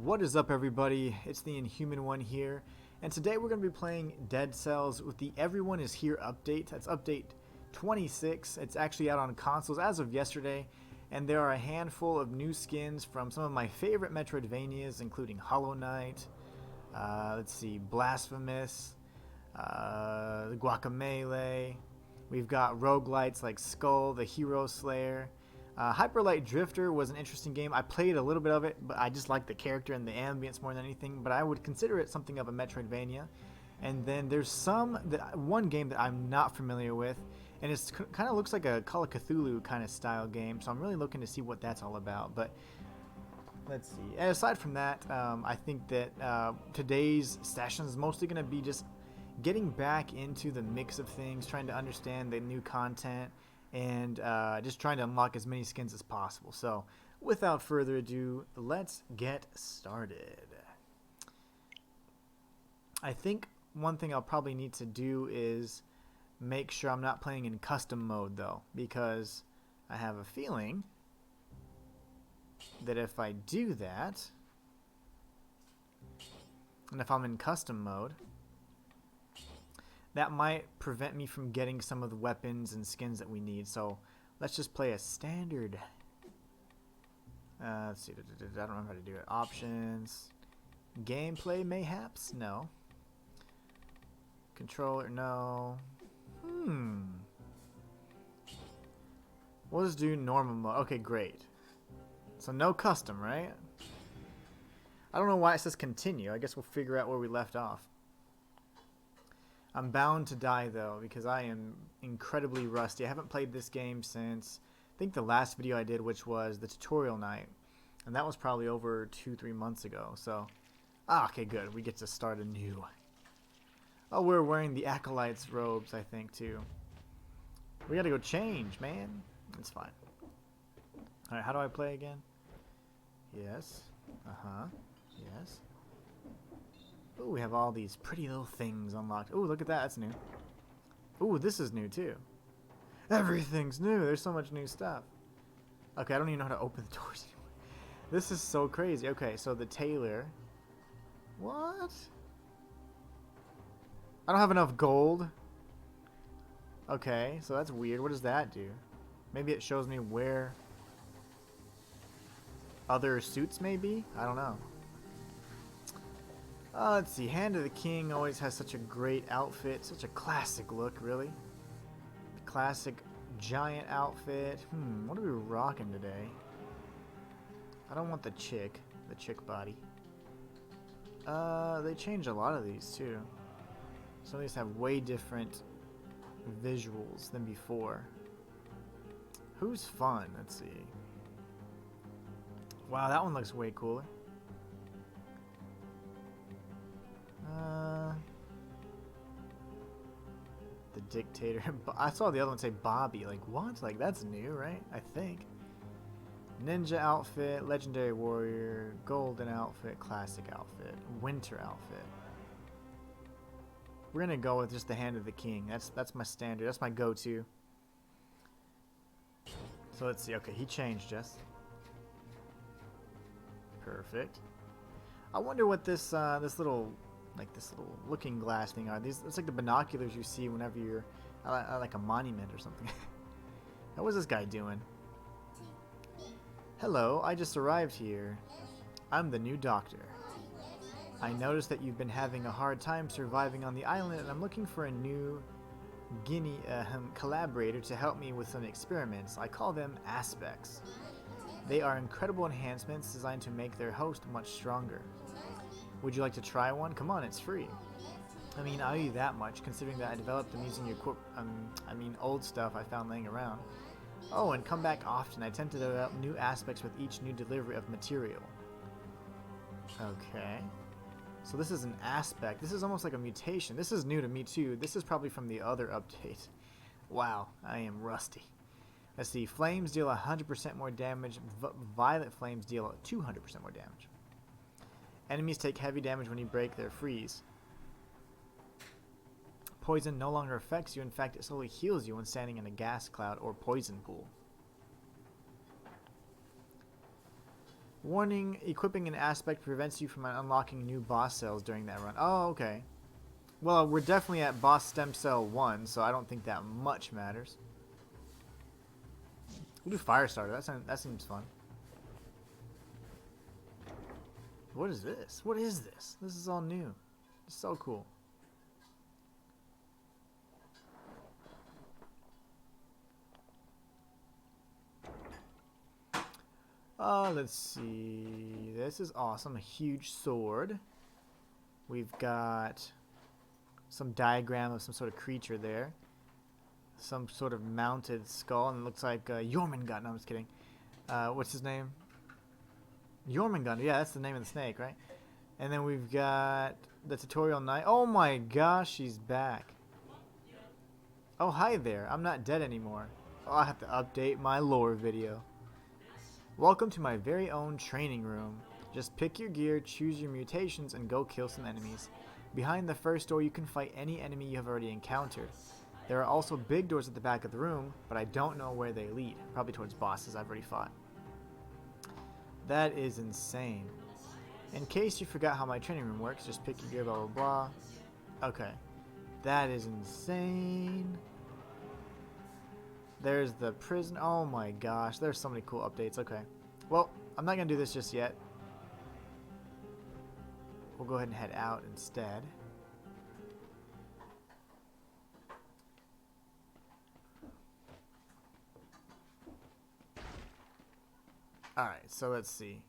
What is up, everybody? It's the Inhuman one here, and today we're going to be playing Dead Cells with the Everyone is Here update. That's update 26. It's actually out on consoles as of yesterday, and there are a handful of new skins from some of my favorite Metroidvanias, including Hollow Knight, let's see, Blasphemous, Guacamelee. We've got roguelites like Skull, the Hero Slayer. Hyper Light Drifter was an interesting game. I played a little bit of it, but I just liked the character and the ambience more than anything. But I would consider it something of a Metroidvania. And then there's one game that I'm not familiar with, and it kind of looks like a Call of Cthulhu kind of style game. So I'm really looking to see what that's all about. But let's see. And aside from that, I think that today's session is mostly going to be just getting back into the mix of things, trying to understand the new content, and just trying to unlock as many skins as possible. So without further ado, let's get started. I think one thing I'll probably need to do is make sure I'm not playing in custom mode though, because I have a feeling that if I do that, and if I'm in custom mode, that might prevent me from getting some of the weapons and skins that we need. So let's just play a standard. Let's see. I don't remember how to do it. Options. Gameplay mayhaps? No. Controller? No. We'll just do normal mode. Okay, great. So no custom, right? I don't know why it says continue. I guess we'll figure out where we left off. I'm bound to die though, because I am incredibly rusty. I haven't played this game since I think the last video I did, which was the tutorial night, and that was probably over 2-3 months ago. So okay, good, we get to start anew. Oh, we're wearing the Acolyte's robes, I think, too. We gotta go change, man. It's fine. Alright, how do I play again? Yes. Yes. Ooh, we have all these pretty little things unlocked. Ooh, look at that. That's new. Ooh, this is new, too. Everything's new. There's so much new stuff. Okay, I don't even know how to open the doors anymore. This is so crazy. Okay, so the tailor. What? I don't have enough gold. Okay, so that's weird. What does that do? Maybe it shows me where other suits may be? I don't know. Let's see. Hand of the King always has such a great outfit. Such a classic look, really. Classic giant outfit. What are we rocking today? I don't want the chick body. They changed a lot of these, too. Some of these have way different visuals than before. Who's fun? Let's see. Wow, that one looks way cooler. The Dictator. I saw the other one say Bobby. Like, what? Like, that's new, right? I think. Ninja outfit, Legendary Warrior, Golden outfit, Classic outfit, Winter outfit. We're gonna go with just the Hand of the King. That's my standard. That's my go-to. So let's see. Okay, he changed just. Perfect. I wonder what this this little looking glass thing are. It's like the binoculars you see whenever you're at like a monument or something. What was this guy doing? Hello, I just arrived here. I'm the new doctor. I noticed that you've been having a hard time surviving on the island, and I'm looking for a new collaborator to help me with some experiments. I call them aspects. They are incredible enhancements designed to make their host much stronger. Would you like to try one? Come on, it's free. I mean, I'll you that much, considering that I developed them using your old stuff I found laying around. Oh, and come back often. I tend to develop new aspects with each new delivery of material. Okay. So this is an aspect. This is almost like a mutation. This is new to me too. This is probably from the other update. Wow, I am rusty. Let's see. Flames deal 100% more damage. Violet flames deal 200% more damage. Enemies take heavy damage when you break their freeze. Poison no longer affects you. In fact, it slowly heals you when standing in a gas cloud or poison pool. Warning, equipping an aspect prevents you from unlocking new boss cells during that run. Oh, okay. Well, we're definitely at boss stem cell 1, so I don't think that much matters. We'll do fire starter. That seems fun. What is this? What is this? This is all new. It's so cool. Let's see. This is awesome. A huge sword. We've got some diagram of some sort of creature there. Some sort of mounted skull, and it looks like Jormungand. No, I'm just kidding. What's his name? Jormungand. Yeah, that's the name of the snake, right? And then we've got the tutorial knight. Oh my gosh, she's back. Oh, hi there. I'm not dead anymore. Oh, I have to update my lore video. Welcome to my very own training room. Just pick your gear, choose your mutations, and go kill some enemies. Behind the first door, you can fight any enemy you have already encountered. There are also big doors at the back of the room, but I don't know where they lead. Probably towards bosses I've already fought. That is insane. In case you forgot how my training room works, just pick your gear, blah, blah, blah. Okay. That is insane. There's the prison. Oh my gosh. There's so many cool updates. Okay. Well, I'm not going to do this just yet. We'll go ahead and head out instead. Alright, so let's see.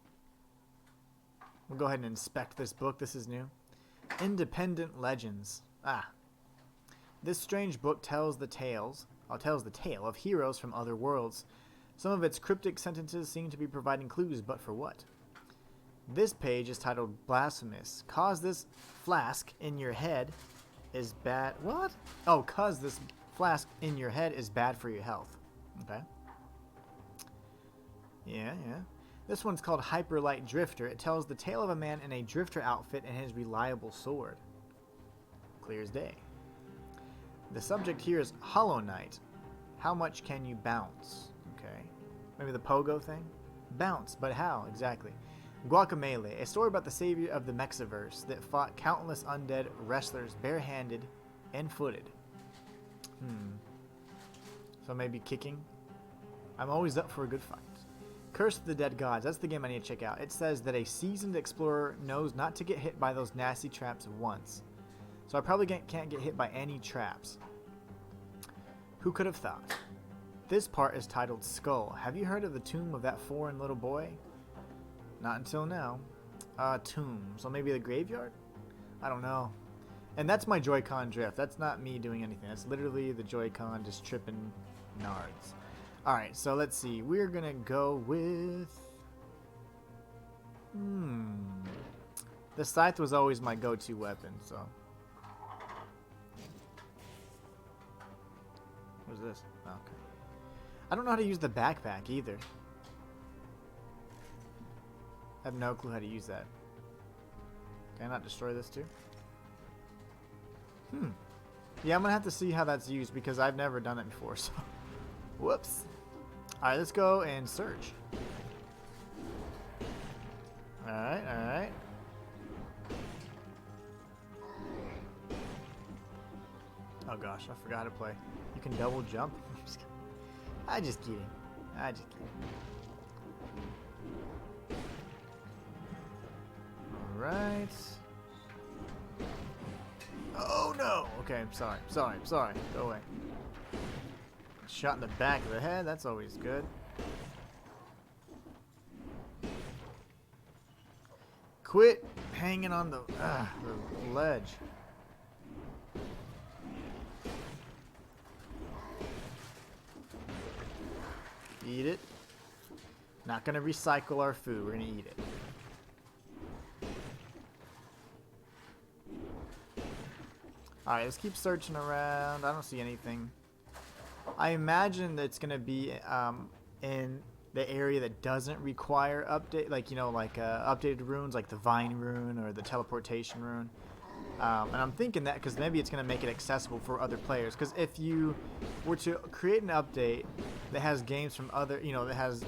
We'll go ahead and inspect this book. This is new. Independent Legends. This strange book tells the tale of heroes from other worlds. Some of its cryptic sentences seem to be providing clues, but for what? This page is titled Blasphemous. Cause this flask in your head is bad. What? Oh, cause this flask in your head is bad for your health. Okay. Yeah. This one's called Hyperlight Drifter. It tells the tale of a man in a drifter outfit and his reliable sword. Clear as day. The subject here is Hollow Knight. How much can you bounce? Okay. Maybe the pogo thing? Bounce, but how exactly? Guacamelee, a story about the savior of the Mexiverse that fought countless undead wrestlers barehanded and footed. So maybe kicking? I'm always up for a good fight. Curse of the Dead Gods. That's the game I need to check out. It says that a seasoned explorer knows not to get hit by those nasty traps once. So I probably can't get hit by any traps. Who could have thought? This part is titled Skull. Have you heard of the tomb of that foreign little boy? Not until now. Tomb. So maybe the graveyard? I don't know. And that's my Joy-Con drift. That's not me doing anything. That's literally the Joy-Con just tripping nards. Alright, so let's see. We're gonna go with... The scythe was always my go-to weapon, so... What is this? Oh, okay. I don't know how to use the backpack either. I have no clue how to use that. Can I not destroy this too? Yeah, I'm gonna have to see how that's used because I've never done it before, so... Whoops. Alright, let's go and search. Alright. Oh gosh, I forgot to play. You can double jump? I'm just kidding. Alright. Oh no! Okay, I'm sorry. Go away. Shot in the back of the head, that's always good. Quit hanging on the ledge. Eat it. Not gonna recycle our food, we're gonna eat it. Alright, let's keep searching around. I don't see anything. I imagine that it's gonna be in the area that doesn't require update, like, you know, like updated runes, like the Vine rune or the teleportation rune. And I'm thinking that because maybe it's gonna make it accessible for other players. Because if you were to create an update that has games from other, you know, that has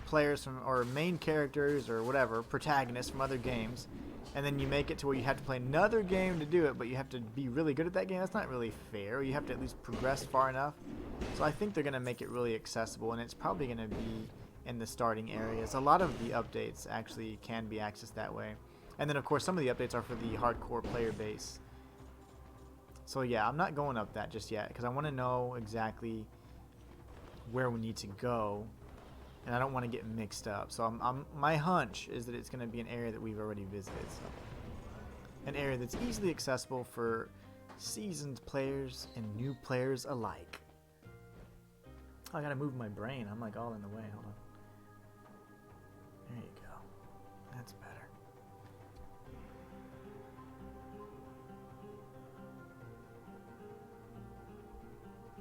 players from, or main characters or whatever, protagonists from other games, and then you make it to where you have to play another game to do it, but you have to be really good at that game. That's not really fair. You have to at least progress far enough. So I think they're going to make it really accessible, and it's probably going to be in the starting areas. A lot of the updates actually can be accessed that way. And then, of course, some of the updates are for the hardcore player base. So yeah, I'm not going up that just yet, because I want to know exactly where we need to go, and I don't want to get mixed up. So my hunch is that it's going to be an area that we've already visited. So an area that's easily accessible for seasoned players and new players alike. Oh, I gotta move my brain. I'm like all in the way. Hold on. There you go. That's better.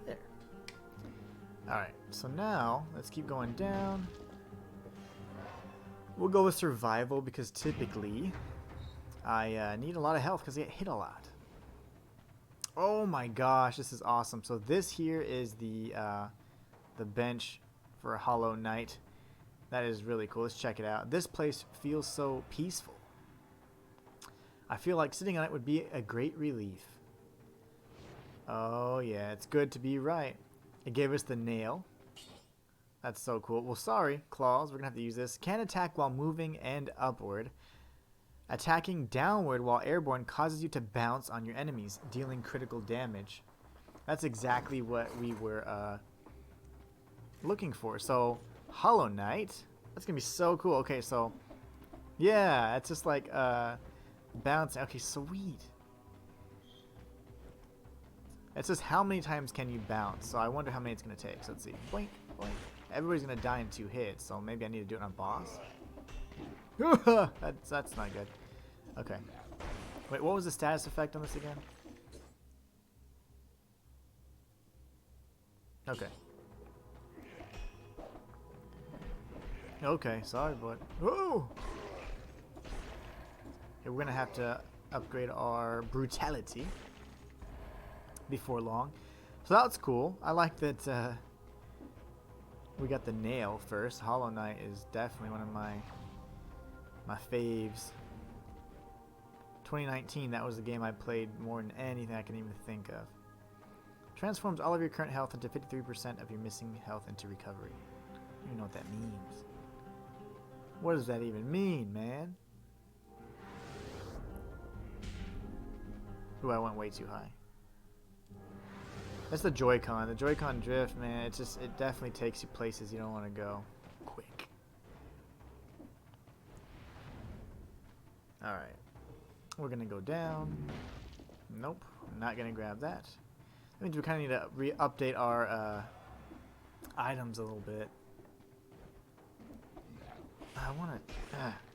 There. Alright, so now let's keep going down. We'll go with survival because typically I need a lot of health because I get hit a lot. Oh my gosh, this is awesome. So this here is the bench for a Hollow Knight. That is really cool. Let's check it out. This place feels so peaceful. I feel like sitting on it would be a great relief. Oh yeah, it's good to be right. It gave us the nail. That's so cool. Well, sorry, claws. We're gonna have to use this. Can attack while moving and upward. Attacking downward while airborne causes you to bounce on your enemies, dealing critical damage. That's exactly what we were looking for. So Hollow Knight, that's gonna be so cool. Okay, so yeah, it's just like bouncing. Okay, sweet. It says how many times can you bounce, so I wonder how many it's gonna take. So let's see. Boink, boink. Everybody's gonna die in 2 hits, so maybe I need to do it on a boss. that's not good. Okay. Wait, what was the status effect on this again? Okay. Okay, sorry, bud. Oh! Okay, we're gonna have to upgrade our brutality before long. So that's cool. I like that we got the nail first. Hollow Knight is definitely one of my faves. 2019, that was the game I played more than anything I can even think of. Transforms all of your current health into 53% of your missing health into recovery. I don't even know what that means. What does that even mean, man? Ooh, I went way too high. That's the Joy-Con. The Joy-Con drift, man, it definitely takes you places you don't want to go. Quick. Alright. We're going to go down. Nope. I'm not going to grab that. That means we kind of need to re-update our items a little bit. I want to...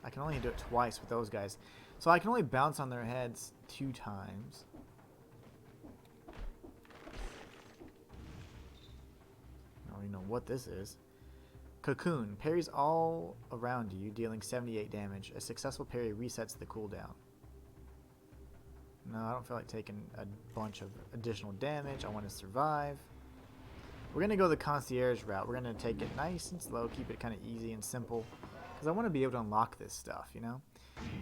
I can only do it twice with those guys. So I can only bounce on their heads 2 times. I don't even know what this is. Cocoon. Parries all around you, dealing 78 damage. A successful parry resets the cooldown. No, I don't feel like taking a bunch of additional damage. I want to survive. We're going to go the concierge route. We're going to take it nice and slow, keep it kind of easy and simple. Because I want to be able to unlock this stuff, you know?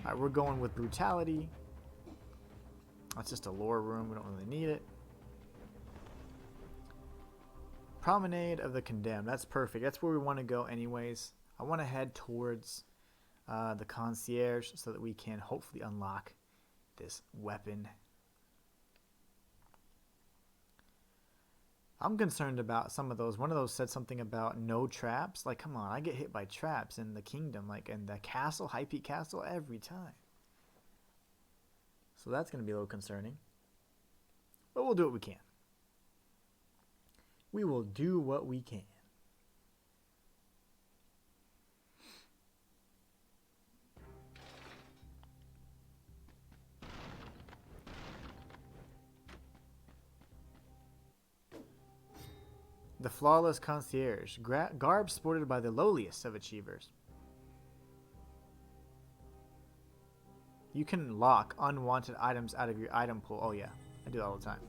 Alright, we're going with brutality. That's just a lore room. We don't really need it. Promenade of the Condemned. That's perfect. That's where we want to go anyways. I want to head towards the concierge so that we can hopefully unlock this weapon. I'm concerned about some of those. One of those said something about no traps. Like, come on, I get hit by traps in the kingdom, like in the castle, High Peak Castle, every time. So that's going to be a little concerning. But we'll do what we can. We will do what we can. The Flawless Concierge. Garb sported by the lowliest of achievers. You can lock unwanted items out of your item pool. Oh yeah, I do that all the time.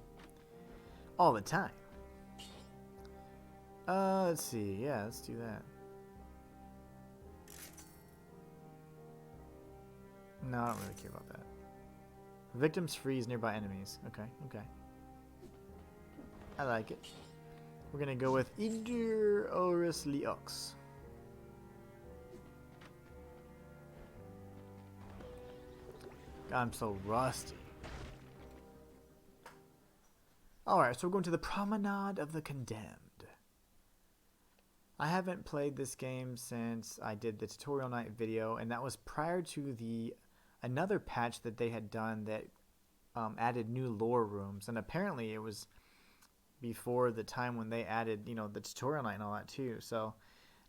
All the time. Let's see. Yeah, let's do that. No, I don't really care about that. Victims freeze nearby enemies. Okay, okay. I like it. We're gonna go with Idir Oris Liox. God, I'm so rusty. Alright, so we're going to the Promenade of the Condemned. I haven't played this game since I did the tutorial night video, and that was prior to another patch that they had done that added new lore rooms, and apparently it was before the time when they added, you know, the tutorial night and all that too. So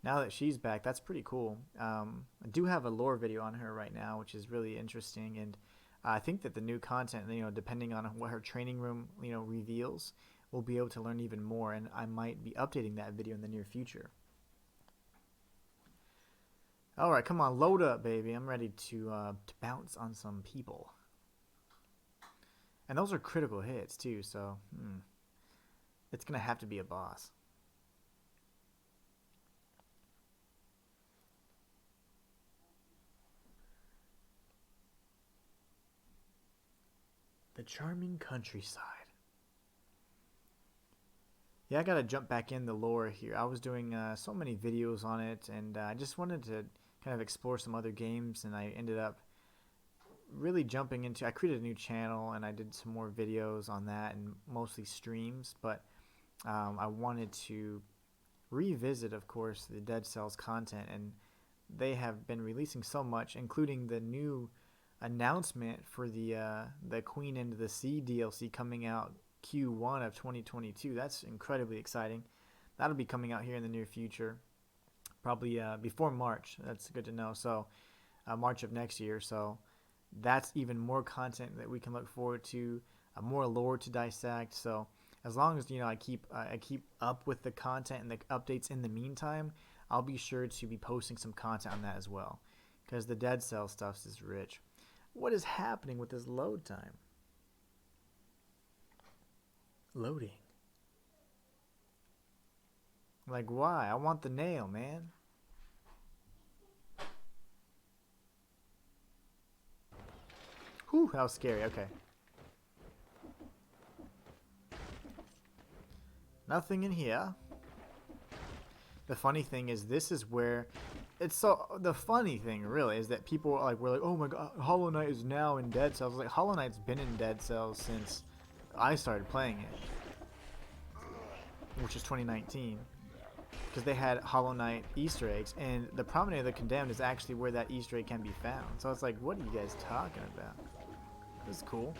now that she's back, that's pretty cool. I do have a lore video on her right now, which is really interesting, and I think that the new content, you know, depending on what her training room, you know, reveals, we'll be able to learn even more, and I might be updating that video in the near future. Alright, come on, load up, baby. I'm ready to bounce on some people. And those are critical hits, too, so it's going to have to be a boss. The charming countryside. Yeah, I gotta jump back in the lore here. I was doing so many videos on it, and I just wanted to kind of explore some other games, and I ended up really jumping into... I created a new channel, and I did some more videos on that, and mostly streams, but I wanted to revisit, of course, the Dead Cells content, and they have been releasing so much, including the new announcement for the Queen and the Sea DLC coming out Q1 of 2022. That's incredibly exciting. That'll be coming out here in the near future, probably before March. That's good to know. So March of next year. So that's even more content that we can look forward to, more lore to dissect. So as long as, you know, I keep up with the content and the updates in the meantime, I'll be sure to be posting some content on that as well, because the Dead Cell stuff is rich. What is happening with this load time? Loading. Like, why? I want the nail, man. Whew, that was scary. Okay. Nothing in here. The funny thing is, this is where... the funny thing, really, is that people are like, we're like, oh my god, Hollow Knight is now in Dead Cells. Like, Hollow Knight's been in Dead Cells since I started playing it, which is 2019, because they had Hollow Knight Easter eggs, and the Promenade of the Condemned is actually where that Easter egg can be found. So it's like, what are you guys talking about? This is cool.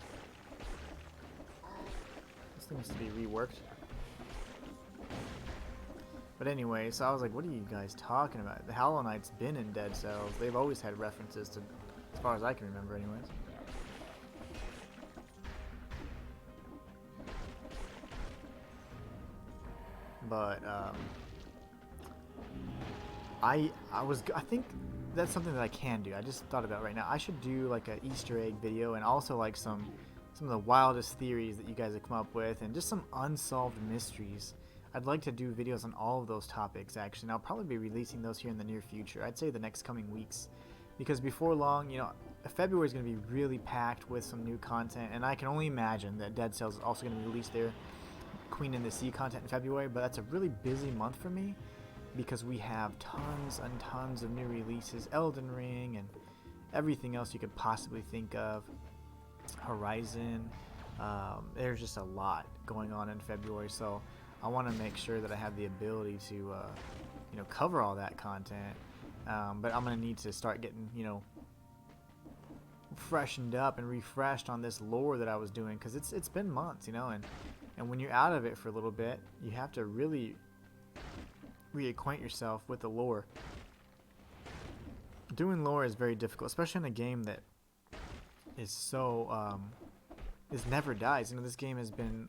This thing needs to be reworked. But anyway, so I was like, what are you guys talking about? The Hollow Knight's been in Dead Cells. They've always had references to, as far as I can remember anyways. But I think that's something that I can do. I just thought about right now. I should do like an Easter egg video, and also like some of the wildest theories that you guys have come up with, and just some unsolved mysteries. I'd like to do videos on all of those topics, actually, and I'll probably be releasing those here in the near future. I'd say the next coming weeks, because before long, you know, February is going to be really packed with some new content, and I can only imagine that Dead Cells is also going to release their Queen in the Sea content in February, but that's a really busy month for me, because we have tons and tons of new releases, Elden Ring, and everything else you could possibly think of, Horizon. There's just a lot going on in February, so I want to make sure that I have the ability to, you know, cover all that content. But I'm going to need to start getting, you know, freshened up and refreshed on this lore that I was doing, because it's been months, you know, and when you're out of it for a little bit, you have to really reacquaint yourself with the lore. Doing lore is very difficult, especially in a game that is so is never dies. You know, this game has been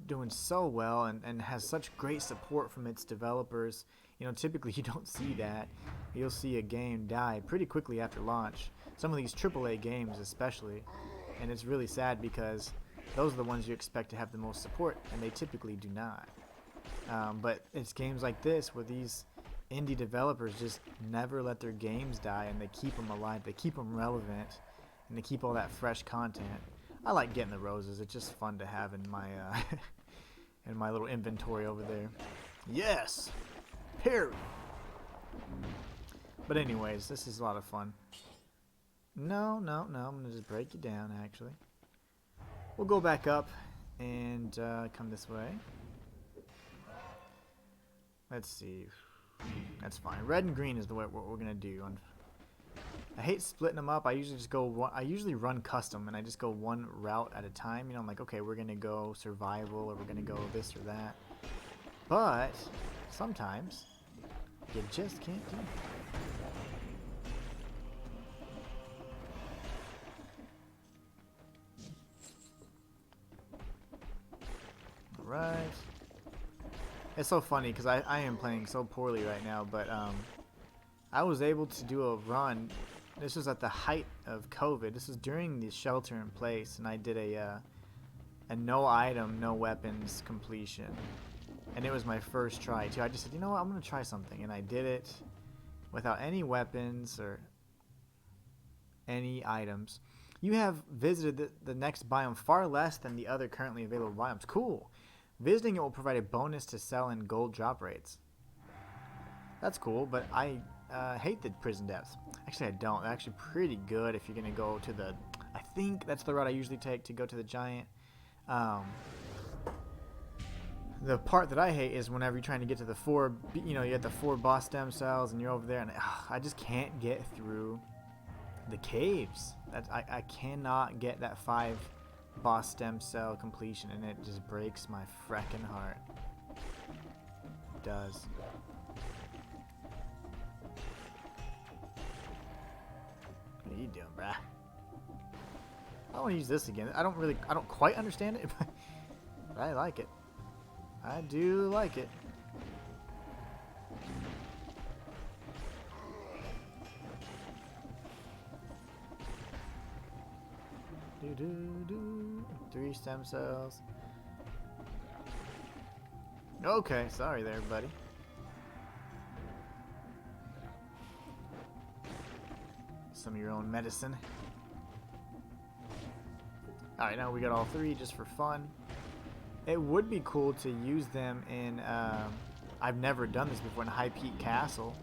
doing so well and has such great support from its developers. You know, typically you don't see that. You'll see a game die pretty quickly after launch. Some of these AAA games especially, and it's really sad because those are the ones you expect to have the most support, and they typically do not. But it's games like this where these indie developers just never let their games die, and they keep them alive, they keep them relevant, and they keep all that fresh content. I like getting the roses. It's just fun to have in my in my little inventory over there. Yes, parry. But anyways, this is a lot of fun. No, I'm gonna just break you down. Actually, we'll go back up and come this way. Let's see. That's fine. Red and green is what we're gonna do. I hate splitting them up. I usually just go. I usually run custom, and I just go one route at a time. You know, I'm like, okay, we're gonna go survival, or we're gonna go this or that. But sometimes you just can't do it. All right. It's so funny because I am playing so poorly right now, but I was able to do a run. This was at the height of COVID. This was during the shelter in place, and I did a no item, no weapons completion. And it was my first try too. I just said, you know what, I'm gonna try something, and I did it without any weapons or any items. You have visited the next biome far less than the other currently available biomes. Cool. Visiting it will provide a bonus to sell and gold drop rates. That's cool, but I hate the prison depths. Actually, I don't. They're actually pretty good if you're going to go to the... I think that's the route I usually take to go to the giant. The part that I hate is whenever you're trying to get to the you get the 4 boss stem cells and you're over there, and I just can't get through the caves. I cannot get that 5 boss stem cell completion, and it just breaks my frickin' heart. It does. What are you doing, bruh? I want to use this again. I don't quite understand it, but I like it. I do like it. Do 3 stem cells. Okay, sorry there, buddy. Some of your own medicine. Alright, now we got all 3 just for fun. It would be cool to use them in, I've never done this before, in High Peak Castle.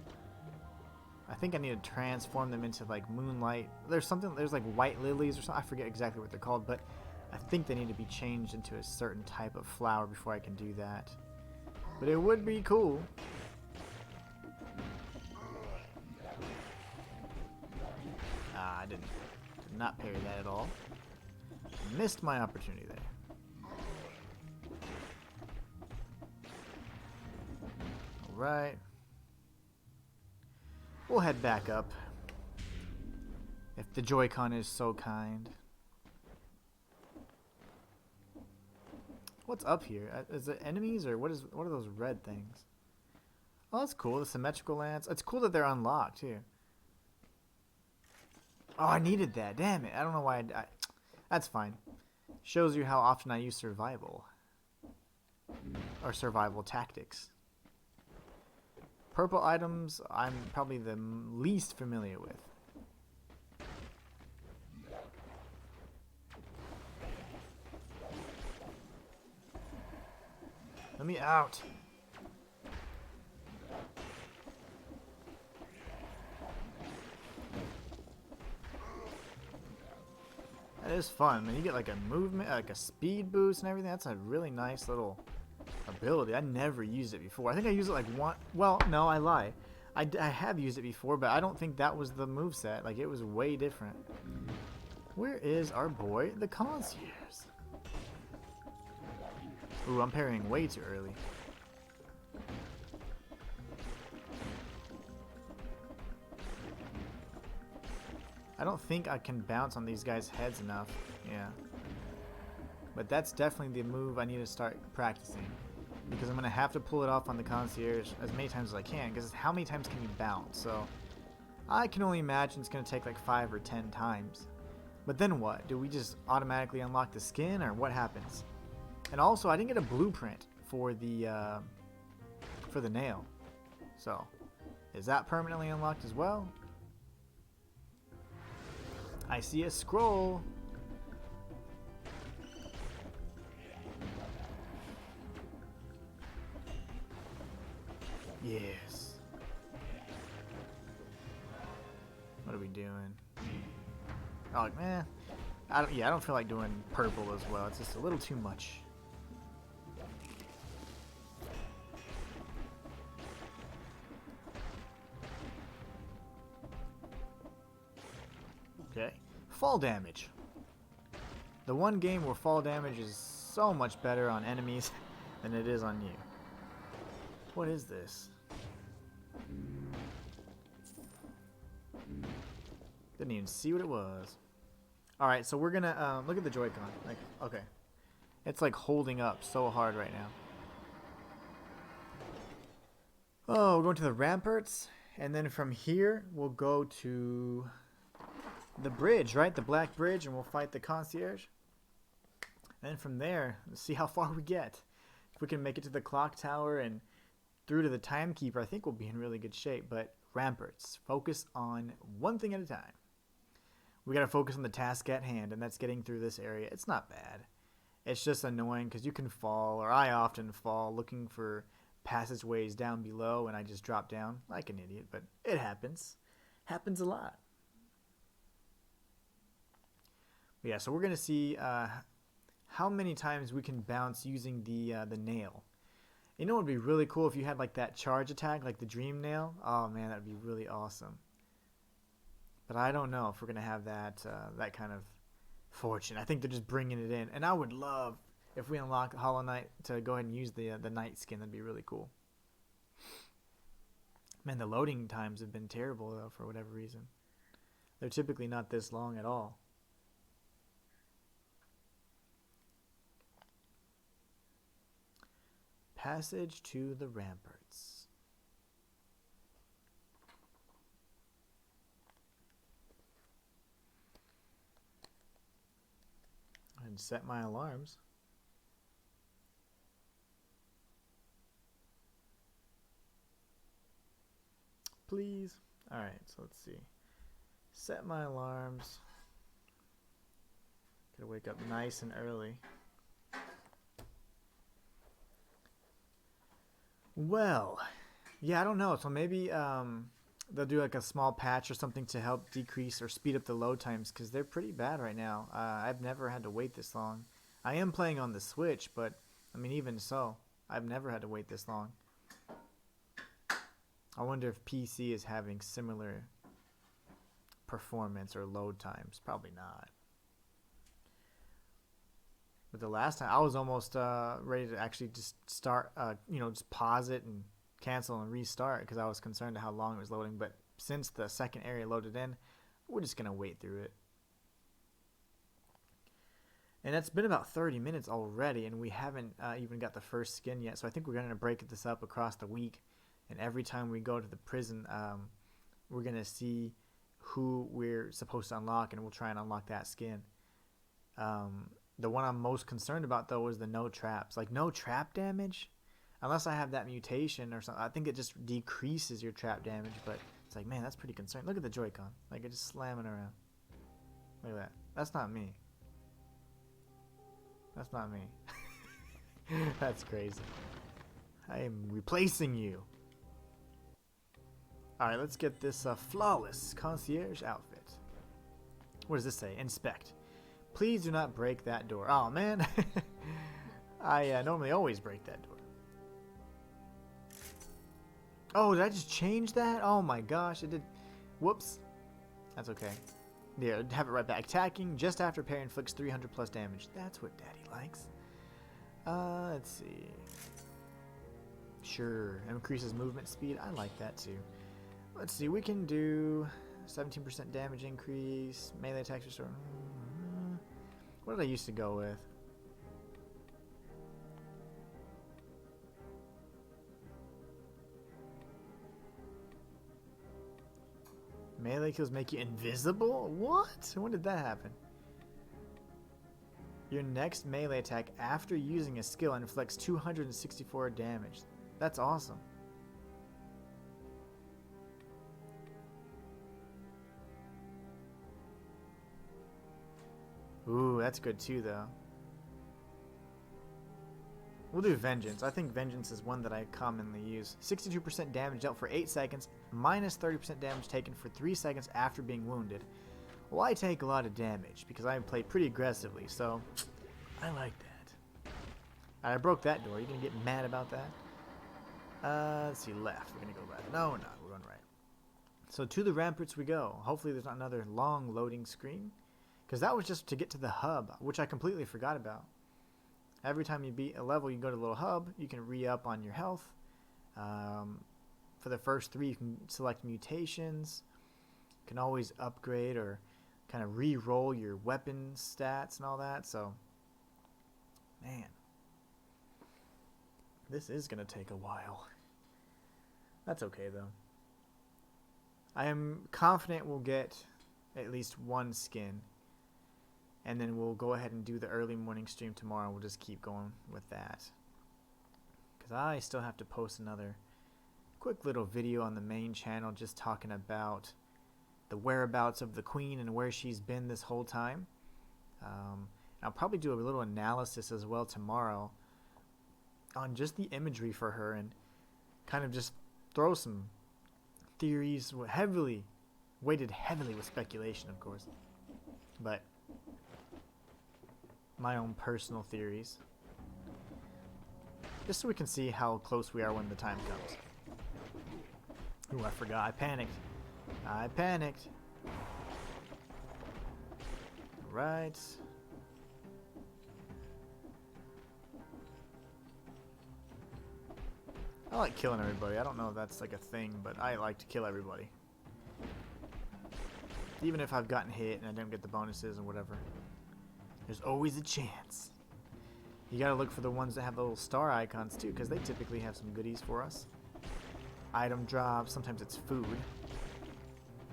I think I need to transform them into like moonlight. There's like white lilies or something. I forget exactly what they're called, but I think they need to be changed into a certain type of flower before I can do that. But it would be cool. I did not parry that at all. Missed my opportunity there. Alright. We'll head back up. If the Joy-Con is so kind. What's up here? Is it enemies, or what are those red things? Oh, that's cool. The symmetrical lance. It's cool that they're unlocked too. Oh, I needed that. Damn it. I don't know why that's fine. Shows you how often I use survival. Or survival tactics. Purple items, I'm probably the least familiar with. Let me out. That is fun, man. You get like a movement, like a speed boost and everything. That's a really nice little ability. I never used it before. I think I used it like one. Well, no, I lie. I have used it before, but I don't think that was the moveset. Like, it was way different. Where is our boy, the concierge? Ooh, I'm parrying way too early. I don't think I can bounce on these guys' heads enough. Yeah. But that's definitely the move I need to start practicing. Because I'm going to have to pull it off on the concierge as many times as I can. Because how many times can you bounce? So I can only imagine it's going to take like 5 or 10 times. But then what? Do we just automatically unlock the skin, or what happens? And also, I didn't get a blueprint for the nail. So Is that permanently unlocked as well? I see a scroll. Yes. What are we doing? Oh, man. I don't feel like doing purple as well. It's just a little too much. Okay. Fall damage. The one game where fall damage is so much better on enemies than it is on you. What is this? Didn't even see what it was. Alright, so we're gonna look at the Joy-Con. Like, okay. It's like holding up so hard right now. Oh, we're going to the ramparts, and then from here we'll go to the bridge, right? The black bridge, and we'll fight the concierge. And then from there, let's see how far we get. If we can make it to the clock tower and through to the timekeeper, I think we'll be in really good shape. But ramparts, focus on one thing at a time. We gotta focus on the task at hand, and that's getting through this area. It's not bad. It's just annoying because you can fall, or I often fall, looking for passageways down below, and I just drop down like an idiot, but it happens. Happens a lot. But yeah, so we're gonna see how many times we can bounce using the nail. You know what would be really cool if you had like that charge attack, like the dream nail? Oh man, that would be really awesome. But I don't know if we're gonna have that that kind of fortune. I think they're just bringing it in, and I would love if we unlock Hollow Knight to go ahead and use the Knight skin. That'd be really cool. Man, the loading times have been terrible though for whatever reason. They're typically not this long at all. Passage to the ramparts. And set my alarms. Please. Alright, so let's see. Set my alarms. Gotta wake up nice and early. Well, yeah, I don't know. So maybe they'll do like a small patch or something to help decrease or speed up the load times because they're pretty bad right now. I've never had to wait this long. I am playing on the Switch, but I mean, even so, I've never had to wait this long. I wonder if PC is having similar performance or load times. Probably not. But the last time, I was almost ready to actually just start, just pause it and cancel and restart because I was concerned how long it was loading. But since the second area loaded in, we're just going to wait through it. And it's been about 30 minutes already, and we haven't even got the first skin yet. So I think we're going to break this up across the week. And every time we go to the prison, we're going to see who we're supposed to unlock, and we'll try and unlock that skin. The one I'm most concerned about, though, is the no traps. Like, no trap damage? Unless I have that mutation or something. I think it just decreases your trap damage, but it's like, man, that's pretty concerning. Look at the Joy-Con. Like, it's just slamming around. Look at that. That's not me. That's not me. That's crazy. I am replacing you. Alright, let's get this flawless concierge outfit. What does this say? Inspect. Please do not break that door. Oh, man. I normally always break that door. Oh, did I just change that? Oh, my gosh. It did. Whoops. That's okay. Yeah, have it right back. Attacking just after parry inflicts 300 plus damage. That's what Daddy likes. Let's see. Sure. Increases movement speed. I like that, too. Let's see. We can do 17% damage increase. Melee attacks restore. What did I used to go with? Melee kills make you invisible? What? When did that happen? Your next melee attack after using a skill inflicts 264 damage. That's awesome. that's good too, though. We'll do Vengeance. I think Vengeance is one that I commonly use. 62% damage dealt for 8 seconds, minus 30% damage taken for 3 seconds after being wounded. Well, I take a lot of damage because I play pretty aggressively, so I like that. I broke that door. You gonna get mad about that? Let's see, left. We're gonna go left. No, we're not. We're going right. So to the ramparts we go. Hopefully there's not another long loading screen, because that was just to get to the hub, which I completely forgot about. Every time you beat a level, you go to a little hub. You can re-up on your health. For the first 3, you can select mutations. You can always upgrade or kind of re-roll your weapon stats and all that. So, man, this is going to take a while. That's okay, though. I am confident we'll get at least one skin. And then we'll go ahead and do the early morning stream tomorrow. We'll just keep going with that. Because I still have to post another quick little video on the main channel just talking about the whereabouts of the queen and where she's been this whole time. I'll probably do a little analysis as well tomorrow on just the imagery for her and kind of just throw some theories, weighted heavily with speculation, of course. But my own personal theories, just so we can see how close we are when the time comes. Ooh, I forgot. I panicked. Right. I like killing everybody. I don't know if that's like a thing, but I like to kill everybody. Even if I've gotten hit and I don't get the bonuses or whatever. There's always a chance. You gotta look for the ones that have the little star icons too, because they typically have some goodies for us. Item drops, sometimes it's food.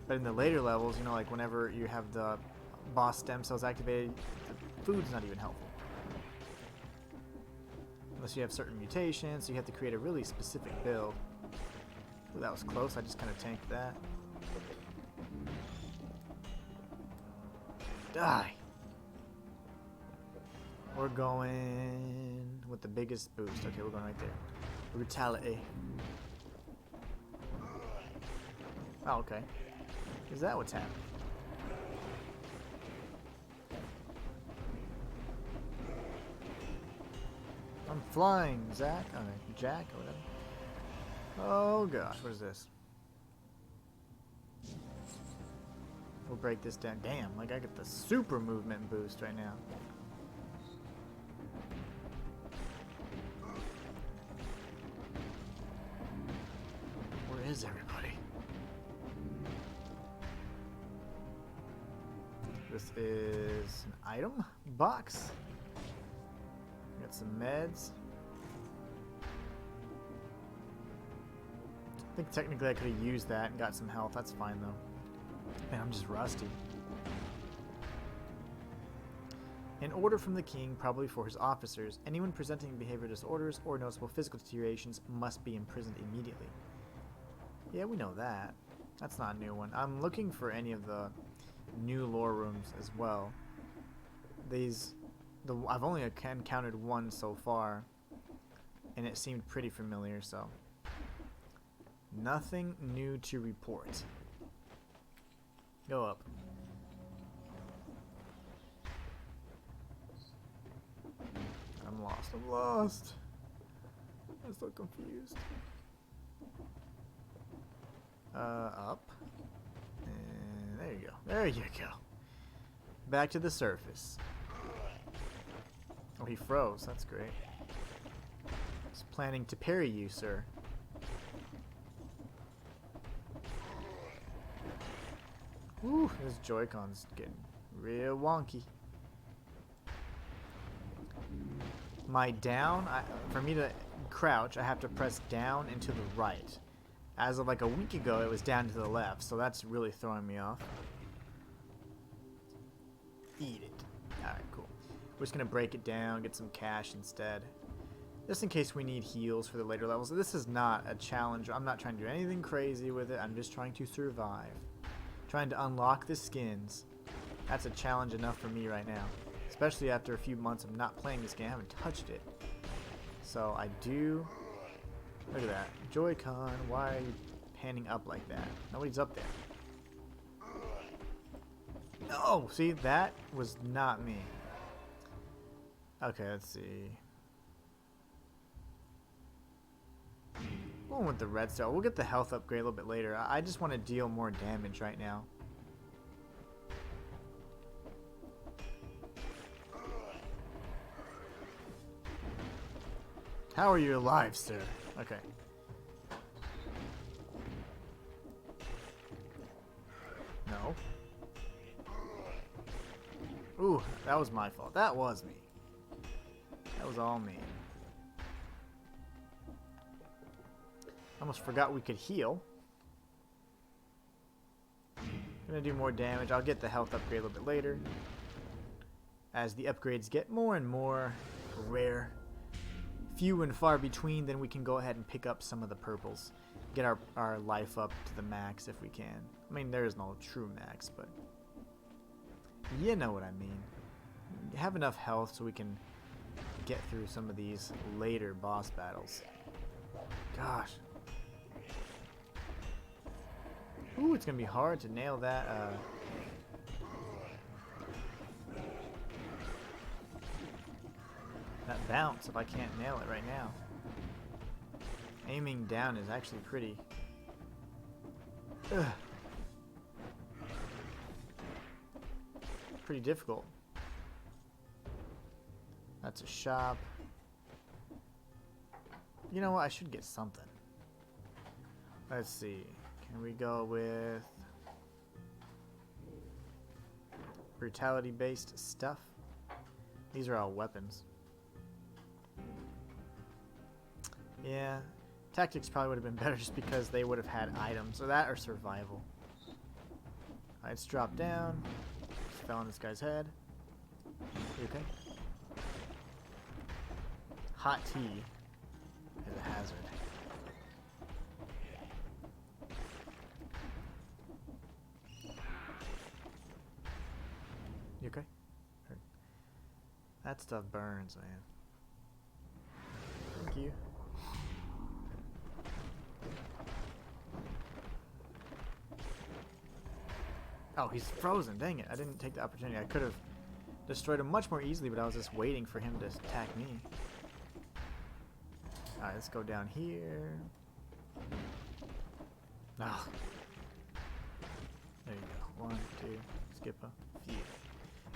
But in the later levels, you know, like whenever you have the boss stem cells activated, the food's not even helpful. Unless you have certain mutations, so you have to create a really specific build. Ooh, that was close, I just kind of tanked that. Die! We're going with the biggest boost. Okay, we're going right there. Brutality. Oh, okay. Is that what's happening? I'm flying, Zach. Okay, Jack or whatever. Oh gosh, what is this? We'll break this down. Damn, like I get the super movement boost right now. Where is everybody? This is an item box. Got some meds. I think technically I could have used that and got some health. That's fine though. Man, I'm just rusty. An order from the king, probably for his officers. Anyone presenting behavior disorders or noticeable physical deteriorations must be imprisoned immediately. Yeah, we know that. That's not a new one. I'm looking for any of the new lore rooms as well. I've only encountered one so far, and it seemed pretty familiar, so nothing new to report. Go up. I'm lost. I'm so confused. Up. And there you go. There you go. Back to the surface. Oh, he froze. That's great. He's planning to parry you, sir. Woo, this Joy-Con's getting real wonky. My down, for me to crouch, I have to press down and to the right. As of like a week ago, it was down to the left, so that's really throwing me off. Eat it. Alright, cool. We're just going to break it down, get some cash instead. Just in case we need heals for the later levels. This is not a challenge. I'm not trying to do anything crazy with it. I'm just trying to survive. Trying to unlock the skins. That's a challenge enough for me right now. This especially after a few months of not playing this game. I haven't touched it. So I do... Look at that. Joy-Con, why are you panning up like that? Nobody's up there. No! See, that was not me. Okay, let's see. Going with the red star. We'll get the health upgrade a little bit later. I just want to deal more damage right now. How are you alive, sir? Okay. No. Ooh, that was my fault. That was me. That was all me. Almost forgot we could heal. Gonna do more damage. I'll get the health upgrade a little bit later. As the upgrades get more and more rare, few and far between, then we can go ahead and pick up some of the purples. Get our life up to the max if we can. I mean, there is no true max, but you know what I mean. Have enough health so we can get through some of these later boss battles. Gosh. Ooh, it's gonna be hard to nail that. That bounce if I can't nail it right now. Aiming down is actually pretty. Ugh. Pretty difficult. That's a shop. You know what? I should get something. Let's see. Can we go with brutality based stuff? These are all weapons. Yeah, tactics probably would have been better just because they would have had items, or that or survival. Alright, let's drop down. Just fell on this guy's head. You okay? Hot tea is a hazard. You okay? That stuff burns, man. Thank you. Oh, he's frozen. Dang it. I didn't take the opportunity. I could have destroyed him much more easily, but I was just waiting for him to attack me. Alright, let's go down here. Ah. There you go. 1, 2. Skip a few.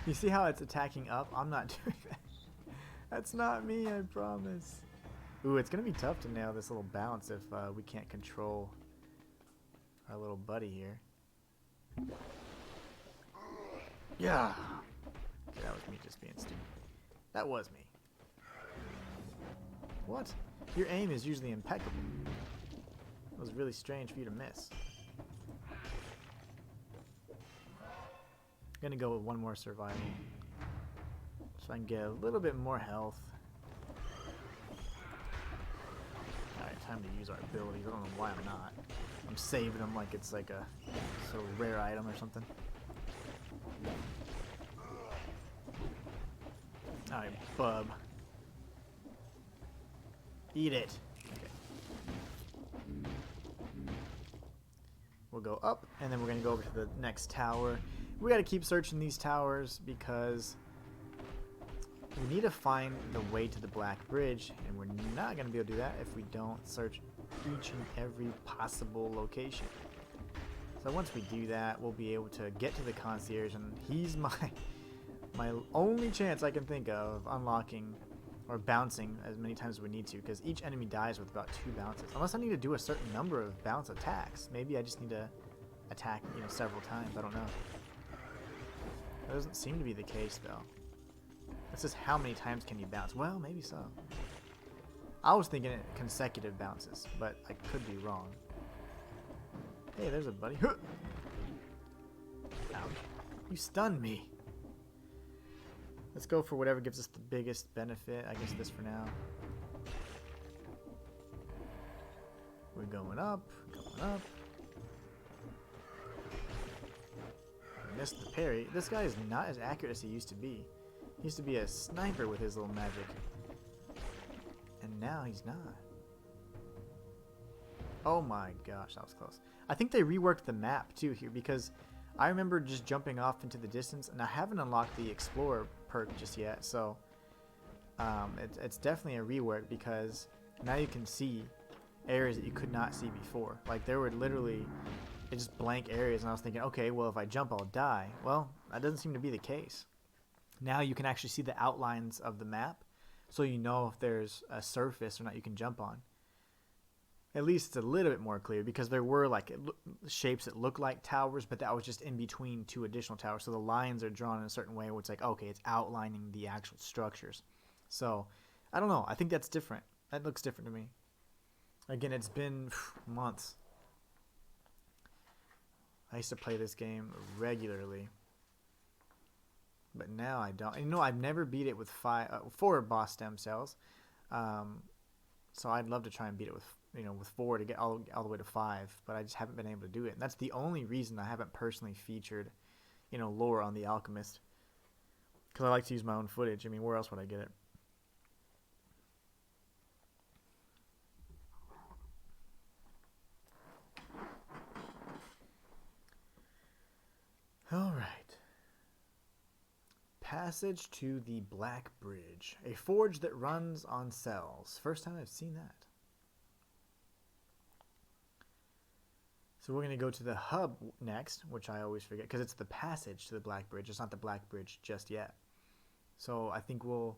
You see how it's attacking up? I'm not doing that. That's not me, I promise. Ooh, it's going to be tough to nail this little bounce if we can't control our little buddy here. Yeah. Okay, that was me just being stupid. That was me. What? Your aim is usually impeccable. It was really strange for you to miss. I'm gonna go with one more survival, so I can get a little bit more health. Alright, time to use our abilities. I don't know why I'm not. I'm saving them like it's like a sort of rare item or something. Alright, bub. Eat it. Okay. We'll go up, and then we're going to go over to the next tower. We got to keep searching these towers because we need to find the way to the Black Bridge, and we're not going to be able to do that if we don't search each and every possible location. So once we do that, we'll be able to get to the concierge, and he's my only chance I can think of unlocking or bouncing as many times as we need to, because each enemy dies with about 2 bounces. Unless I need to do a certain number of bounce attacks. Maybe I just need to attack, several times. I don't know. That doesn't seem to be the case, though. It's just how many times can you bounce? Well, maybe so. I was thinking consecutive bounces, but I could be wrong. Hey, there's a buddy. Ouch. You stunned me. Let's go for whatever gives us the biggest benefit. I guess this for now. We're going up, going up. Missed the parry. This guy is not as accurate as he used to be. He used to be a sniper with his little magic. And now he's not. Oh my gosh, that was close. I think they reworked the map too here, because I remember just jumping off into the distance, and I haven't unlocked the Explorer perk just yet, so it's definitely a rework, because now you can see areas that you could not see before. Like, there were literally just blank areas, and I was thinking, okay, well, if I jump, I'll die. Well, that doesn't seem to be the case. Now you can actually see the outlines of the map, so you know if there's a surface or not you can jump on. At least it's a little bit more clear, because there were like shapes that look like towers, but that was just in between two additional towers. So the lines are drawn in a certain way where it's like, okay, it's outlining the actual structures. So I don't know. I think that's different. That looks different to me. Again, it's been months. I used to play this game regularly, but now I don't. And, I've never beat it with 4 boss stem cells. So I'd love to try and beat it with with 4 to get all the way to 5, but I just haven't been able to do it. And that's the only reason I haven't personally featured, lore on The Alchemist, because I like to use my own footage. I mean, where else would I get it? All right. Passage to the Black Bridge, a forge that runs on cells. First time I've seen that. So we're going to go to the hub next, which I always forget, because it's the passage to the Black Bridge. It's not the Black Bridge just yet. So I think we'll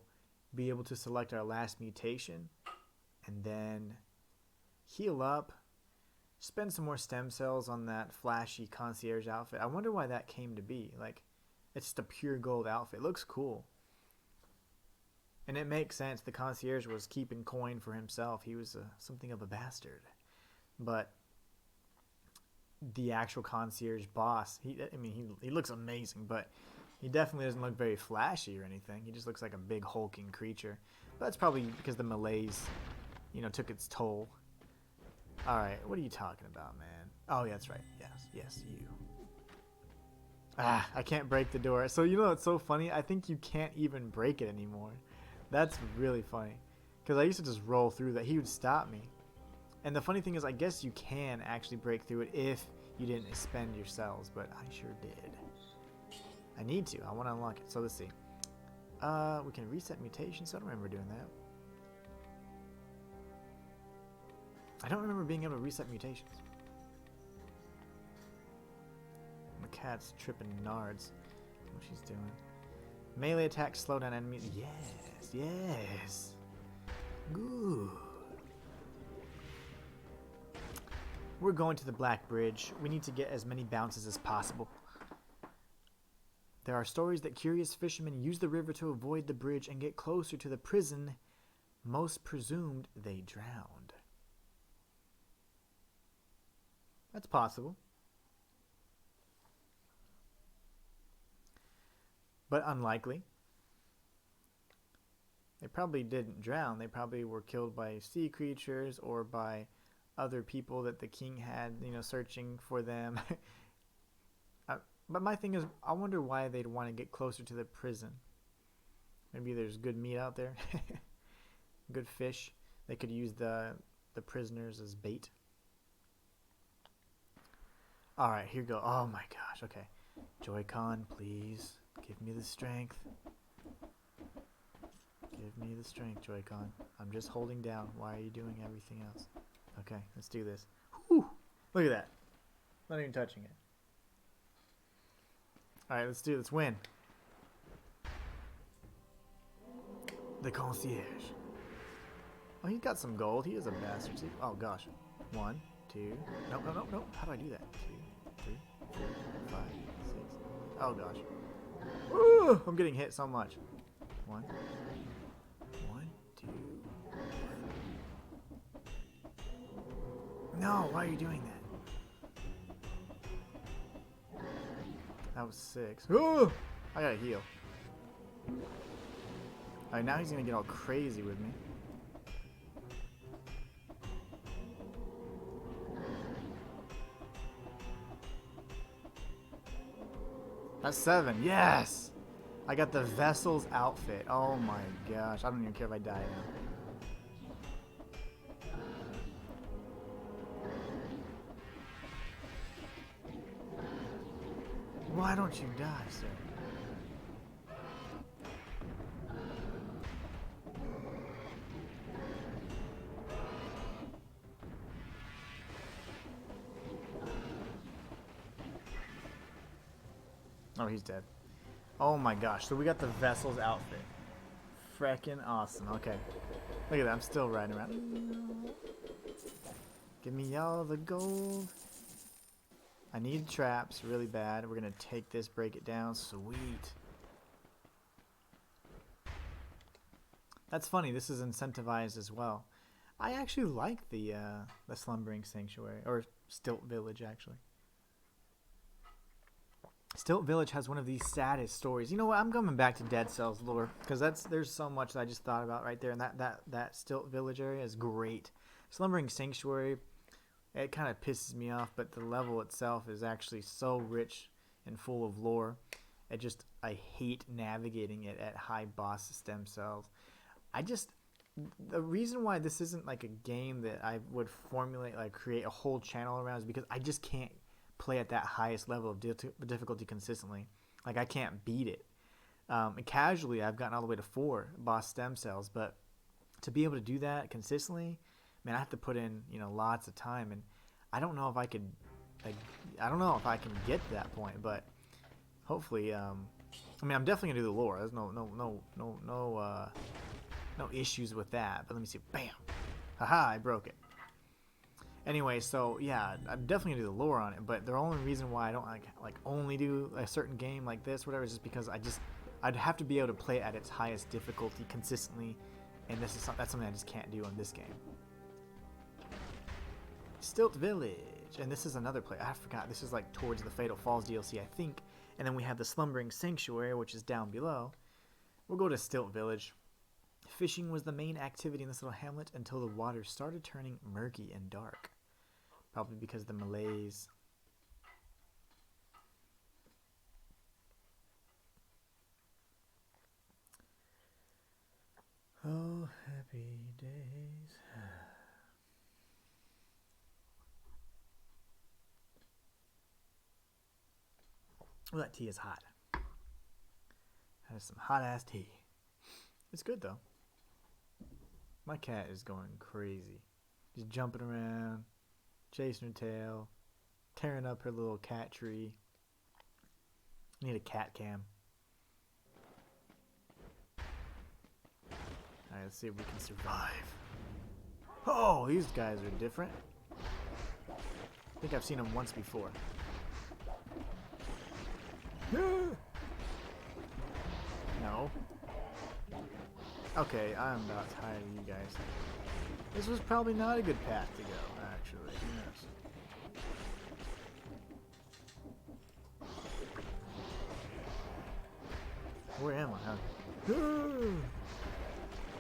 be able to select our last mutation and then heal up, spend some more stem cells on that flashy concierge outfit. I wonder why that came to be. Like, it's just a pure gold outfit. It looks cool. And it makes sense. The concierge was keeping coin for himself. He was something of a bastard. But the actual concierge boss, he looks amazing, but he definitely doesn't look very flashy or anything. He just looks like a big hulking creature. But that's probably because the malaise, took its toll. Alright, what are you talking about, man? Oh, yeah, that's right. Yes, you. I can't break the door. So, it's so funny? I think you can't even break it anymore. That's really funny. Because I used to just roll through that. He would stop me. And the funny thing is, I guess you can actually break through it if you didn't spend your cells, but I sure did. I need to. I want to unlock it. So let's see. We can reset mutations. I don't remember doing that. I don't remember being able to reset mutations. The cat's tripping nards. What she's doing. Melee attacks slow down enemies. Yes. Good. We're going to the Black Bridge. We need to get as many bounces as possible. There are stories that curious fishermen use the river to avoid the bridge and get closer to the prison. Most presumed they drowned. That's possible. But unlikely. They probably didn't drown. They probably were killed by sea creatures or by other people that the king had, searching for them. But my thing is, I wonder why they'd want to get closer to the prison. Maybe there's good meat out there. Good fish. They could use the prisoners as bait. Alright, here we go. Oh my gosh, okay. Joy-Con, please. Give me the strength. Give me the strength, Joy-Con. I'm just holding down. Why are you doing everything else? Okay, let's do this. Whew! Look at that. Not even touching it. Alright, let's do it. Let's win. The concierge. Oh, he got some gold. He is a bastard. See? Oh, gosh. 1, 2. No. How do I do that? 2, 3, 4, 5, 6. Oh, gosh. Ooh, I'm getting hit so much. 1, 2. No, why are you doing that? That was 6. Ooh! I gotta heal. Alright, now he's gonna get all crazy with me. That's 7. Yes! I got the vessel's outfit. Oh my gosh. I don't even care if I die now. Why don't you die, sir? Oh, he's dead. Oh my gosh. So we got the vessel's outfit. Frickin' awesome. Okay. Look at that. I'm still riding around. Give me all the gold. I need traps really bad. We're going to take this, break it down. Sweet. That's funny. This is incentivized as well. I actually like the Slumbering Sanctuary. Or Stilt Village, actually. Stilt Village has one of the saddest stories. You know what? I'm coming back to Dead Cells lore because there's so much that I just thought about right there, and that Stilt Village area is great. Slumbering Sanctuary, it kind of pisses me off, but the level itself is actually so rich and full of lore. I hate navigating it at high boss stem cells. The reason why this isn't like a game that I would formulate, like create a whole channel around, is because I just can't play at that highest level of difficulty consistently. Like I can't beat it. Casually, I've gotten all the way to 4 boss stem cells, but to be able to do that consistently, man, I have to put in lots of time, and I don't know if I could. I don't know if I can get to that point, but hopefully, I'm definitely gonna do the lore. There's no issues with that. But let me see. Bam, haha, I broke it. Anyway, so yeah, I'm definitely gonna do the lore on it, but the only reason why I don't like only do a certain game like this, whatever, is just because I'd have to be able to play at its highest difficulty consistently, and that's something I just can't do on this game. Stilt Village, and this is another place. I forgot. This is like towards the Fatal Falls DLC, I think, and then we have the Slumbering Sanctuary, which is down below. We'll go to Stilt Village. Fishing was the main activity in this little hamlet until the water started turning murky and dark. Probably because of the malaise. Oh, happy days. Well, that tea is hot. That is some hot-ass tea. It's good, though. My cat is going crazy. She's jumping around, chasing her tail, tearing up her little cat tree. I need a cat cam. Alright, let's see if we can survive. Oh, these guys are different. I think I've seen them once before. No. Okay, I'm about tired of you guys. This was probably not a good path to go, actually. Yes. Where am I? Okay.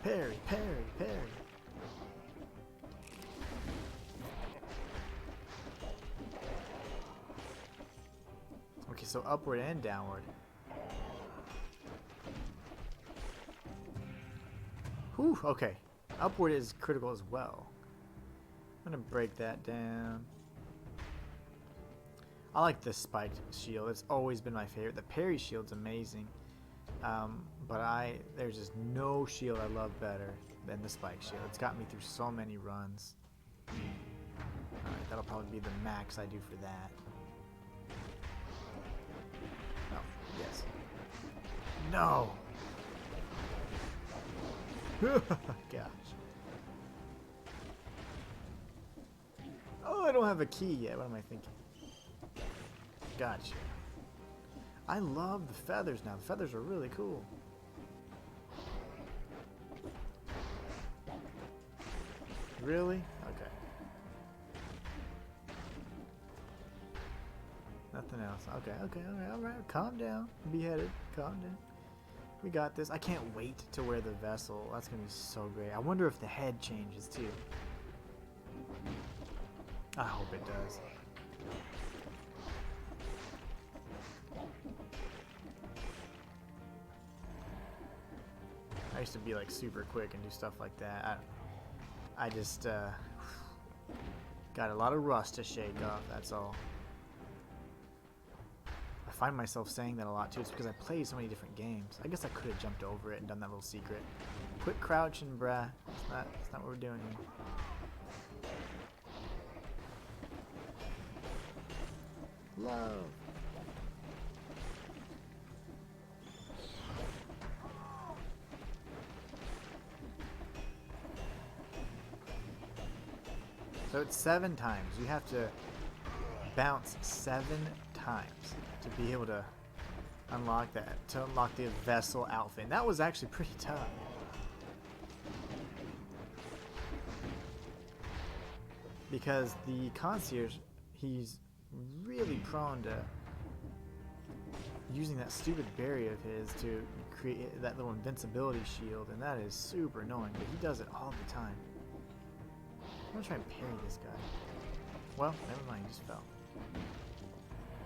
Parry, parry, parry. Okay, so upward and downward. Whew, okay. Upward is critical as well. I'm gonna break that down. I like the spiked shield. It's always been my favorite. The parry shield's amazing. But there's just no shield I love better than the spike shield. It's got me through so many runs. Alright, that'll probably be the max I do for that. Oh, yes. No! Gosh. Oh, I don't have a key yet. What am I thinking? Gotcha. I love the feathers now. The feathers are really cool. Really? Okay. Nothing else. Okay, okay, alright. Calm down. Beheaded. Calm down. We got this. I can't wait to wear the vessel. That's going to be so great. I wonder if the head changes too. I hope it does. used to be like super quick and do stuff like that. I just got a lot of rust to shake off, that's all. I find myself saying that a lot too. It's because I played so many different games. I guess I could have jumped over it and done that little secret. Quick crouching, bruh. That's not what we're doing here. Love. So it's 7 times. You have to bounce 7 times to be able to unlock that, to unlock the vessel outfit. And that was actually pretty tough. Because the concierge, he's really prone to using that stupid barrier of his to create that little invincibility shield, and that is super annoying, but he does it all the time. I'm gonna try and parry this guy. Well, never mind, he just fell.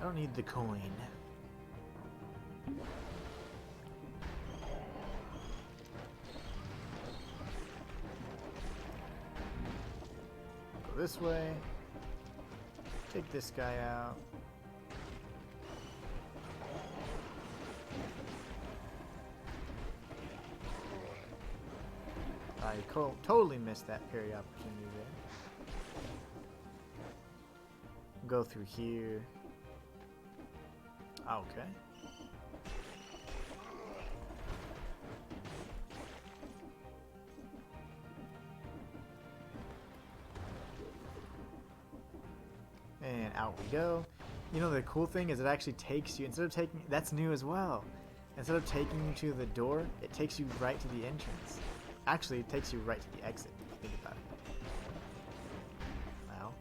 I don't need the coin. Go this way. Take this guy out. I totally missed that parry opportunity there. Go through here. Okay. And out we go. You know, the cool thing is it actually takes you, instead of taking, that's new as well. Instead of taking you to the door, it takes you right to the entrance. Actually, it takes you right to the exit, if you think about it. Wow.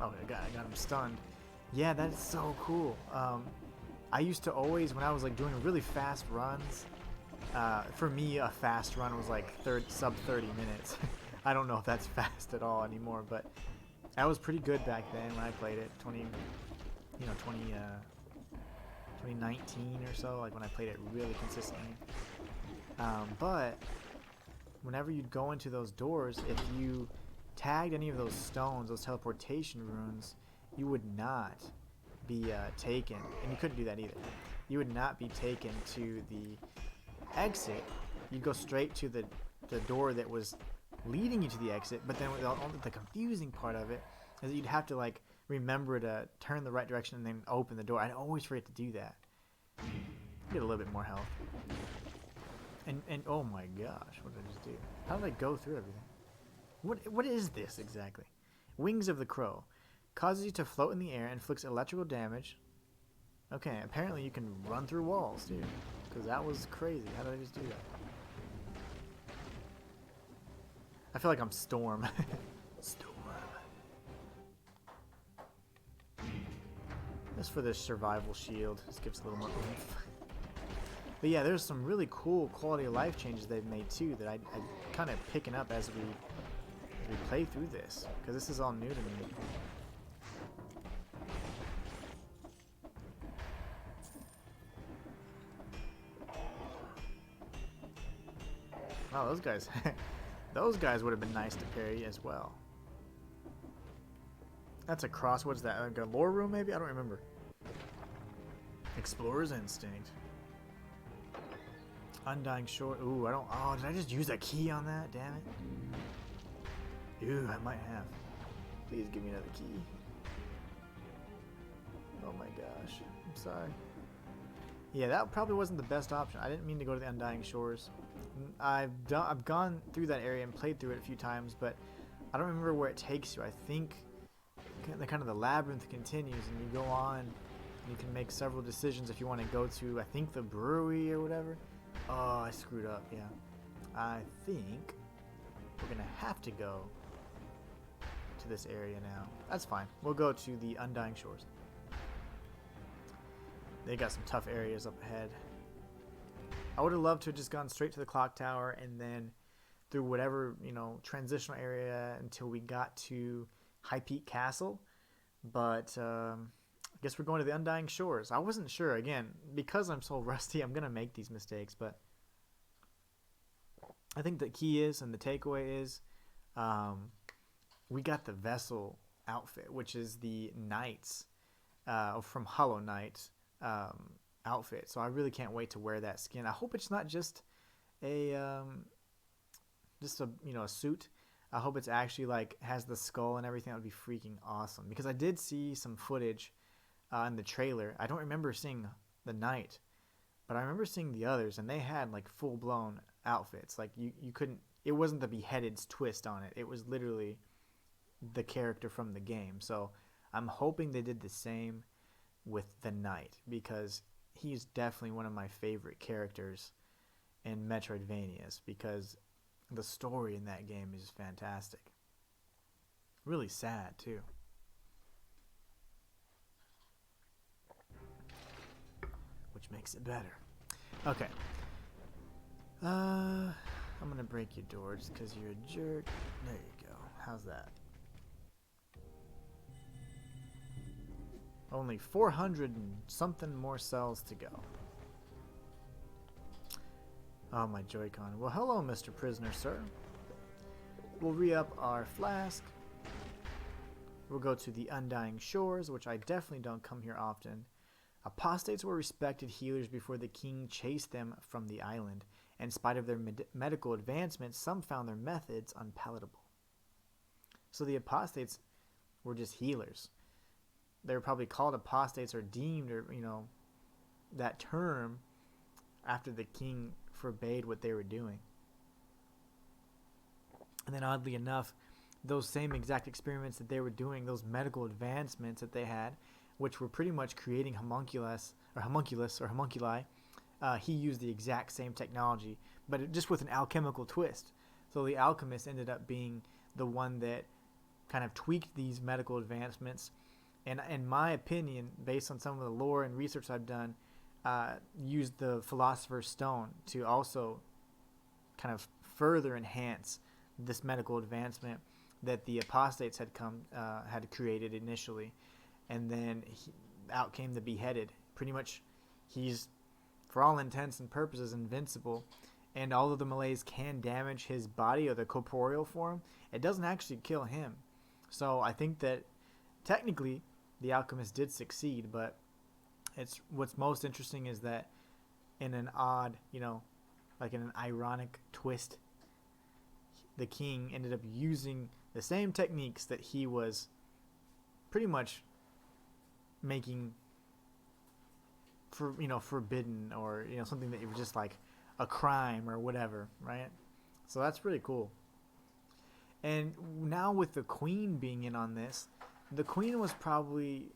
Oh, I got him stunned. Yeah, that is so cool. I used to always, when I was like doing really fast runs, for me a fast run was like sub 30 minutes. I don't know if that's fast at all anymore, but I was pretty good back then when I played it. 2019 or so, like when I played it really consistently. But whenever you'd go into those doors, if you tagged any of those stones, those teleportation runes, you would not be taken, and you couldn't do that either. You would not be taken to the exit. You'd go straight to the door that was leading you to the exit, but then the confusing part of it is that you'd have to like remember to turn the right direction and then open the door. I'd always forget to do that. Get a little bit more health. And oh my gosh, what did I just do? How did I go through everything? What is this exactly? Wings of the Crow. Causes you to float in the air and inflicts electrical damage. Okay, apparently you can run through walls, dude. Because that was crazy. How did I just do that? I feel like I'm Storm. Storm. Just for this survival shield. Just gives a little more oomph. But yeah, there's some really cool quality of life changes they've made too that I'm kind of picking up as we play through this. Because this is all new to me. Oh, those guys. Those guys would have been nice to parry as well. That's a cross. What's that? Like a lore room, maybe? I don't remember. Explorer's Instinct. Undying Shore. Ooh, I don't. Oh, did I just use a key on that? Damn it. Ooh, I might have. Please give me another key. Oh my gosh. I'm sorry. Yeah, that probably wasn't the best option. I didn't mean to go to the Undying Shores. I've gone through that area and played through it a few times, but I don't remember where it takes you. I think the labyrinth continues, and you go on, and you can make several decisions if you want to go to, I think, the brewery or whatever. Oh, I screwed up. Yeah, I think we're gonna have to go to this area now. That's fine. We'll go to the Undying Shores. They got some tough areas up ahead. I would have loved to have just gone straight to the clock tower and then through whatever, transitional area until we got to High Peak Castle. But I Guess we're going to the Undying Shores. I wasn't sure. Again, because I'm so rusty, I'm going to make these mistakes. But I think the key is, and the takeaway is, we got the Vessel outfit, which is the Knights from Hollow Knight outfit. So I really can't wait to wear that skin. I hope it's not just a a suit. I hope it's actually like has the skull and everything. That would be freaking awesome. Because I did see some footage in the trailer. I don't remember seeing the Knight, but I remember seeing the others, and they had like full blown outfits. Like you couldn't. It wasn't the beheaded's twist on it. It was literally the character from the game. So I'm hoping they did the same with the Knight, because he's definitely one of my favorite characters in Metroidvanias, because the story in that game is fantastic. Really sad too. Which makes it better. Okay. I'm gonna break your door just because you're a jerk. There you go. How's that? Only 400 and something more cells to go. Oh, my Joy-Con. Well, hello, Mr. Prisoner, sir. We'll re-up our flask. We'll go to the Undying Shores, which I definitely don't come here often. Apostates were respected healers before the king chased them from the island. In spite of their medical advancements, some found their methods unpalatable. So the apostates were just healers. They were probably called apostates or deemed, or that term after the king forbade what they were doing. And then oddly enough, those same exact experiments that they were doing, those medical advancements that they had, which were pretty much creating homunculi, he used the exact same technology, but just with an alchemical twist. So the alchemist ended up being the one that kind of tweaked these medical advancements. And in my opinion, based on some of the lore and research I've done, used the Philosopher's Stone to also kind of further enhance this medical advancement that the apostates had created initially. And then out came the beheaded. Pretty much, he's, for all intents and purposes, invincible. And although the Malays can damage his body or the corporeal form, it doesn't actually kill him. So I think that technically the alchemist did succeed, but what's most interesting is that in an odd, like in an ironic twist, the king ended up using the same techniques that he was pretty much making forbidden, or something that it was just like a crime or whatever, right? So that's really cool. And now with the queen being in on this, the queen was probably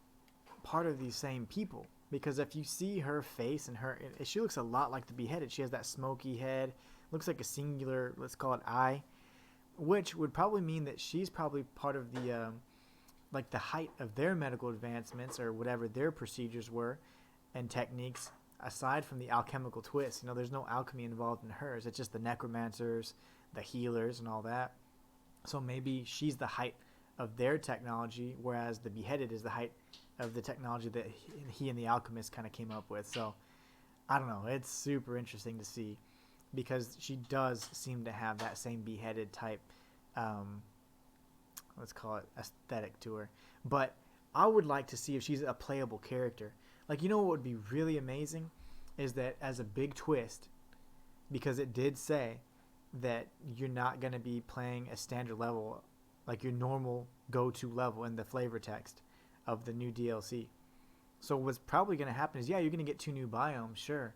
part of these same people, because if you see her face and she looks a lot like the beheaded. She has that smoky head, looks like a singular, let's call it eye, which would probably mean that she's probably part of the like the height of their medical advancements or whatever their procedures were and techniques, aside from the alchemical twist. There's no alchemy involved in hers. It's just the necromancers, the healers, and all that. So maybe she's the height of their technology, whereas the beheaded is the height of the technology that he and the alchemist kind of came up with. So I don't know. It's super interesting to see, because she does seem to have that same beheaded type, let's call it, aesthetic to her. But I would like to see if she's a playable character. Like, what would be really amazing is that as a big twist, because it did say that you're not going to be playing a standard level, like your normal go-to level in the flavor text of the new DLC. So what's probably going to happen is, yeah, you're going to get 2 new biomes, sure,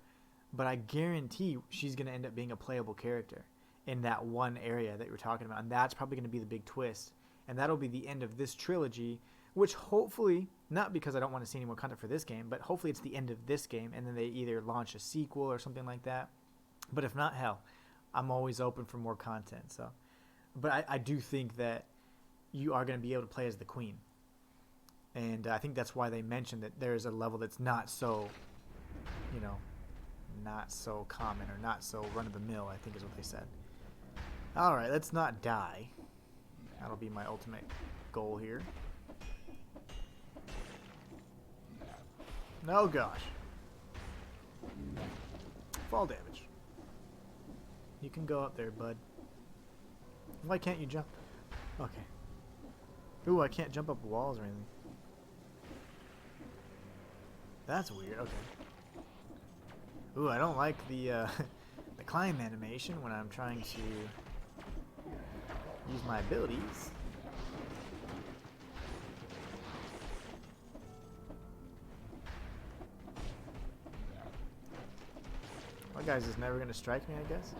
but I guarantee she's going to end up being a playable character in that one area that you're talking about, and that's probably going to be the big twist, and that'll be the end of this trilogy, which hopefully, not because I don't want to see any more content for this game, but hopefully it's the end of this game, and then they either launch a sequel or something like that. But if not, hell, I'm always open for more content. So, but I do think that you are going to be able to play as the queen, and I think that's why they mentioned that there's a level that's not so, not so common or not so run-of-the-mill, I think is what they said. All right, let's not die. That'll be my ultimate goal here. No gosh. Fall damage. You can go up there, bud. Why can't you jump? Okay. Ooh, I can't jump up walls or anything. That's weird. Okay. Ooh, I don't like the the climb animation when I'm trying to use my abilities. Well, guys is never gonna strike me, I guess.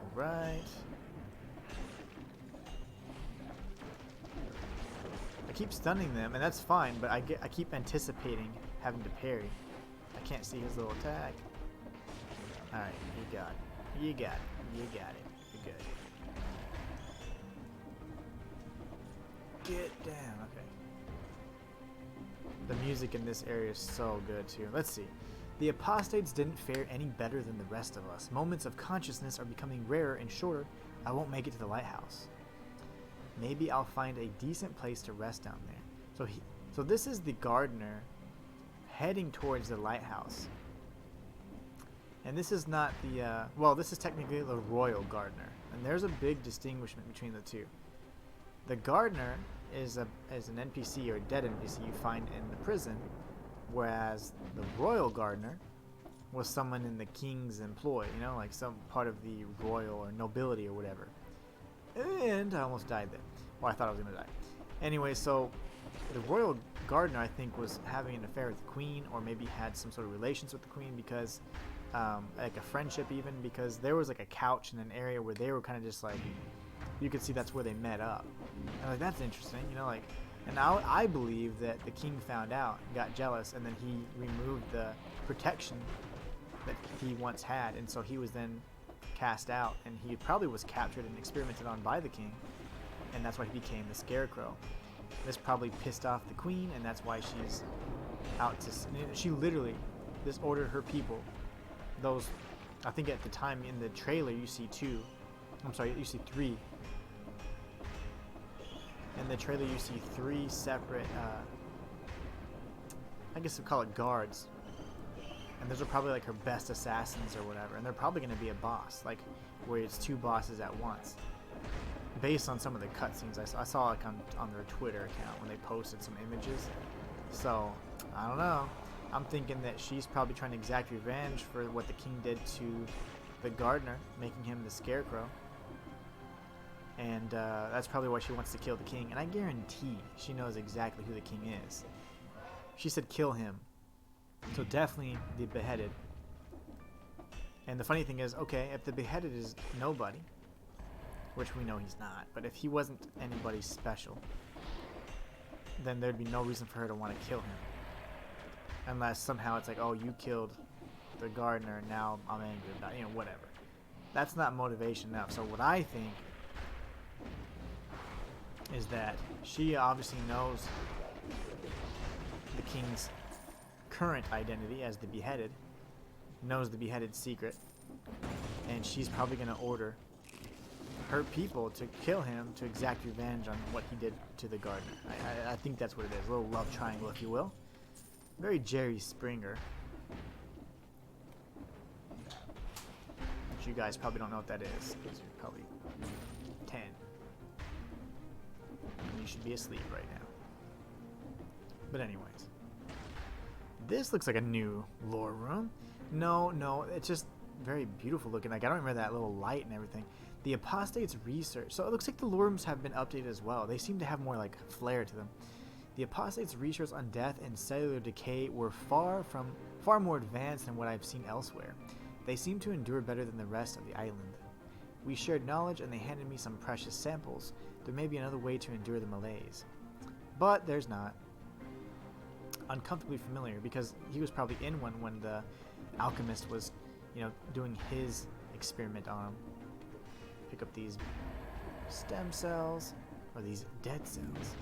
All right. I keep stunning them, and that's fine, but I keep anticipating having to parry. I can't see his little attack. Alright, you got it. You got it. You got it. You're good. Get down. Okay. The music in this area is so good, too. Let's see. The apostates didn't fare any better than the rest of us. Moments of consciousness are becoming rarer and shorter. I won't make it to the lighthouse. Maybe I'll find a decent place to rest down there. So this is the gardener heading towards the lighthouse. And this is not the, well, this is technically the royal gardener. And there's a big distinguishment between the two. The gardener is an NPC or a dead NPC you find in the prison, whereas the royal gardener was someone in the king's employ, you know, like some part of the royal or nobility or whatever. And I almost died there. Well, I thought I was going to die. Anyway, so the royal gardener, I think, was having an affair with the queen, or maybe had some sort of relations with the queen because, like a friendship even, because there was like a couch in an area where they were kind of just like, you could see that's where they met up. And like, that's interesting, you know, like, and I believe that the king found out, got jealous, and then he removed the protection that he once had, and so he was then cast out, and he probably was captured and experimented on by the king, and that's why he became the Scarecrow. This probably pissed off the queen, and that's why she's out to. She literally disordered her people. Those, I think at the time in the trailer you see two. I'm sorry, you see three. In the trailer you see three separate. I guess we'll call it guards. And those are probably like her best assassins or whatever. And they're probably going to be a boss, like where it's two bosses at once. Based on some of the cutscenes I saw like on their Twitter account when they posted some images. So, I don't know. I'm thinking that she's probably trying to exact revenge for what the king did to the gardener, making him the Scarecrow. And that's probably why she wants to kill the king. And I guarantee she knows exactly who the king is. She said kill him. So definitely the beheaded. And the funny thing is, okay, if the beheaded is nobody, which we know he's not, but if he wasn't anybody special, then there'd be no reason for her to want to kill him. Unless somehow it's like, oh, you killed the gardener, and now I'm angry about it, you know, whatever. That's not motivation enough. So what I think is that she obviously knows the king's current identity as the beheaded, knows the beheaded secret, and she's probably going to order her people to kill him to exact revenge on what he did to the gardener. I think that's what it is, a little love triangle, if you will. Very Jerry Springer. Which you guys probably don't know what that is, because you're probably 10. And you should be asleep right now. But anyways. This looks like a new lore room. No, it's just very beautiful looking. Like, I don't remember that little light and everything. The apostates research. So it looks like the lore rooms have been updated as well. They seem to have more like flair to them. The apostates' research on death and cellular decay were far more advanced than what I've seen elsewhere. They seem to endure better than the rest of the island. We shared knowledge, and they handed me some precious samples. There may be another way to endure the malaise. But there's not. Uncomfortably familiar, because he was probably in one when the alchemist was, you know, doing his experiment on him. Pick up these stem cells, or these dead cells,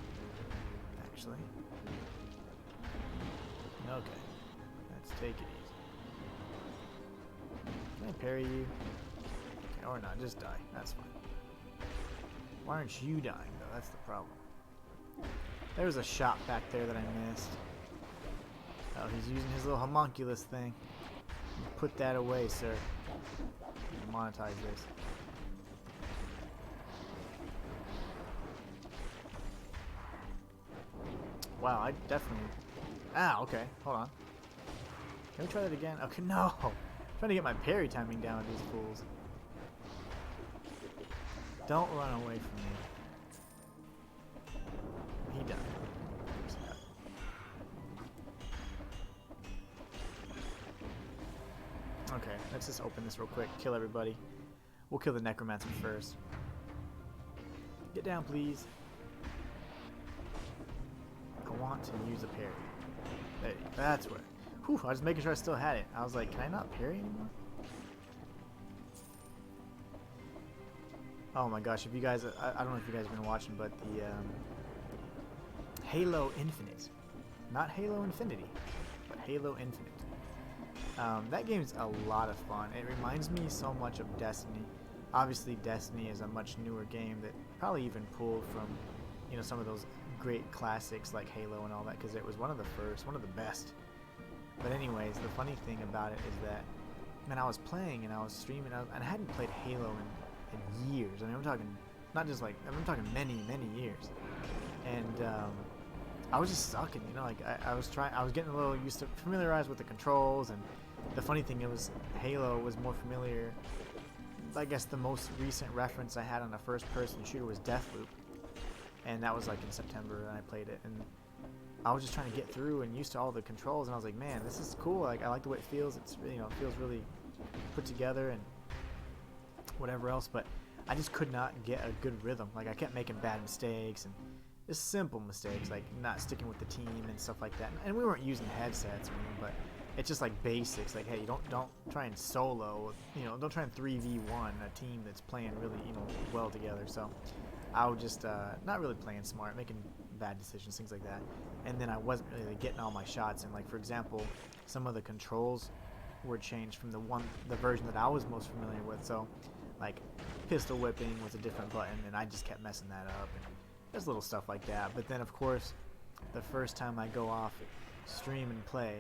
actually. Okay, let's take it easy. Can I parry you? Okay, or not, just die, that's fine. Why aren't you dying, though? That's the problem. There's a shot back there that I missed. Oh, he's using his little homunculus thing. Put that away, sir. Monetize this. Wow, I definitely... Ah, okay. Hold on. Can we try that again? Okay, no! I'm trying to get my parry timing down with these fools. Don't run away from me. He died. Okay, let's just open this real quick. Kill everybody. We'll kill the necromancer first. Get down, please. I want to use a parry. There, that's what. Whew, I was making sure I still had it. I was like, can I not parry anymore? Oh my gosh, if you guys, I don't know if you guys have been watching, but the Halo Infinite. Not Halo Infinity, but Halo Infinite. That game's a lot of fun. It reminds me so much of Destiny. Obviously, Destiny is a much newer game that probably even pulled from, you know, some of those great classics like Halo and all that, because it was one of the first, one of the best. But anyways, the funny thing about it is that, man, I was playing and I was streaming, and I hadn't played Halo in years. I mean, I'm talking not just like, I'm talking many years. And I was just sucking, you know, like I was getting a little used to, familiarized with the controls. And the funny thing, it was Halo was more familiar. I guess the most recent reference I had on a first-person shooter was Deathloop, and that was like in September, and I played it, and I was just trying to get through and used to all the controls, and I was like, man, this is cool. Like, I like the way it feels. It's, you know, it feels really put together and whatever else, but I just could not get a good rhythm. Like, I kept making bad mistakes and just simple mistakes, like not sticking with the team and stuff like that. And we weren't using headsets or anything, but it's just like basics. Like, hey, you don't try and solo, you know, don't try and 3v1 a team that's playing really, you know, well together. So I was just not really playing smart, making bad decisions, things like that. And then I wasn't really getting all my shots. And like, for example, some of the controls were changed from the version that I was most familiar with. So like pistol whipping was a different button, and I just kept messing that up. And there's little stuff like that. But then of course, the first time I go off stream and play,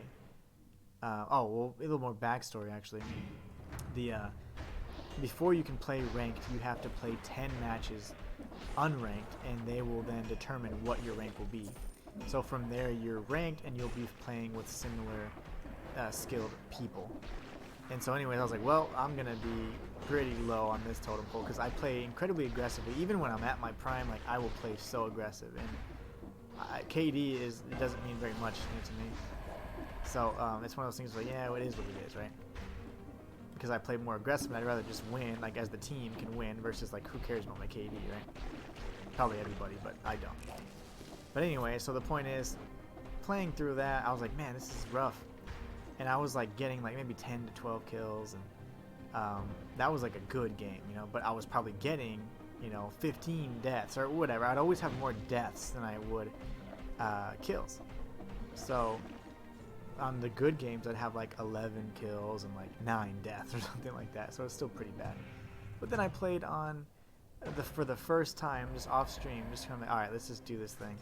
oh well, a little more backstory actually. The before you can play ranked, you have to play 10 matches unranked, and they will then determine what your rank will be. So from there, you're ranked, and you'll be playing with similar skilled people. And so anyways, I was like, well, I'm going to be pretty low on this totem pole because I play incredibly aggressively. Even when I'm at my prime, like, I will play so aggressive. And KD it doesn't mean very much to me. So it's one of those things like, yeah, it is what it is, right? Because I play more aggressive, and I'd rather just win, like, as the team can win, versus, like, who cares about my KD, right? Probably everybody, but I don't. But anyway, so the point is, playing through that, I was like, man, this is rough. And I was, like, getting, like, maybe 10 to 12 kills, and that was, like, a good game, you know? But I was probably getting, you know, 15 deaths, or whatever. I'd always have more deaths than I would kills. So on the good games, I'd have like 11 kills and like 9 deaths or something like that. So it's still pretty bad. But then I played on for the first time, just off stream, just kind of like, all right, let's just do this thing.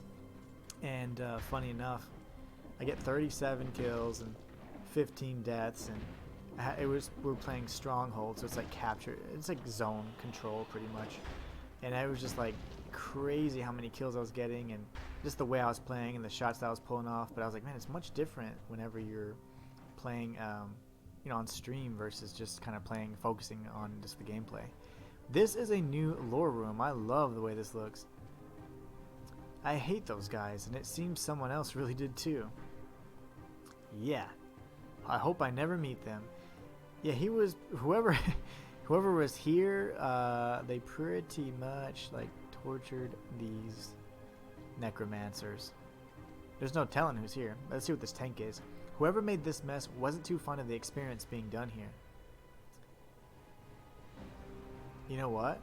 And funny enough, I get 37 kills and 15 deaths, and we're playing Stronghold, so it's like capture, it's like zone control pretty much. And I was just like crazy how many kills I was getting, and just the way I was playing and the shots that I was pulling off. But I was like, man, it's much different whenever you're playing, you know, on stream versus just kind of focusing on just the gameplay. This is a new lore room. I love the way this looks. I hate those guys, and it seems someone else really did too. Yeah, I hope I never meet them. Yeah, he was whoever was here. They pretty much like tortured these necromancers. There's no telling who's here. Let's see what this tank is. Whoever made this mess wasn't too fond of the experience being done here. You know what?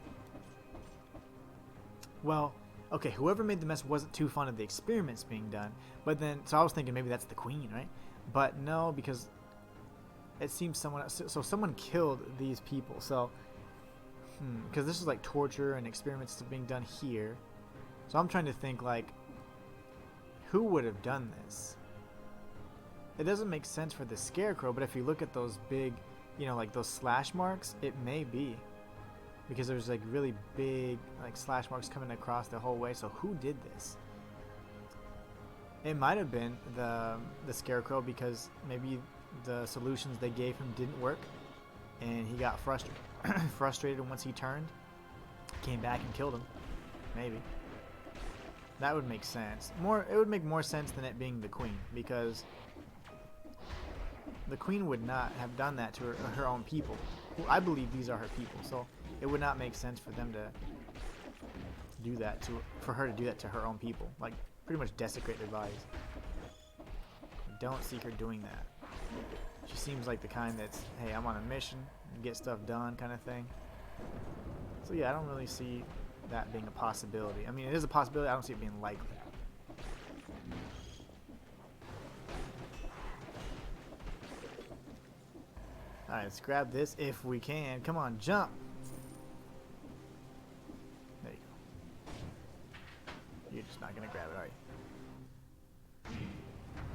Well, okay, whoever made the mess wasn't too fond of the experiments being done, but then, so I was thinking maybe that's the queen, right? But no, because it seems someone else, so someone killed these people. So Because this is like torture and experiments being done here. So I'm trying to think, like, who would have done this? It doesn't make sense for the Scarecrow, but if you look at those big, you know, like those slash marks, it may be. Because there's like really big like slash marks coming across the whole way. So who did this? It might have been the Scarecrow, because maybe the solutions they gave him didn't work, and he got frustrated once he turned, came back and killed him. Maybe. That would make sense. It would make more sense than it being the Queen, because the Queen would not have done that to her own people. I believe these are her people, so it would not make sense for them to do that for her to do that to her own people. Like, pretty much desecrate their bodies. I don't see her doing that. She seems like the kind that's, hey, I'm on a mission, get stuff done kind of thing. So yeah, I don't really see that being a possibility. I mean, it is a possibility. I don't see it being likely. Alright, let's grab this if we can. Come on, jump! There you go. You're just not gonna grab it, are you?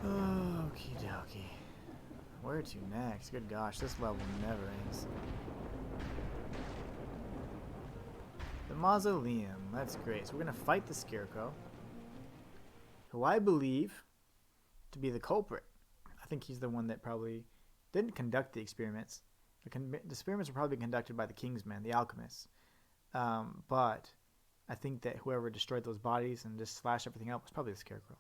Okie dokie. Where to next? Good gosh, this level never ends. The Mausoleum. That's great. So we're gonna fight the Scarecrow, who I believe to be the culprit. I think he's the one that probably didn't conduct the experiments. The experiments were probably conducted by the Kingsmen, the alchemists. But I think that whoever destroyed those bodies and just slashed everything up was probably the Scarecrow.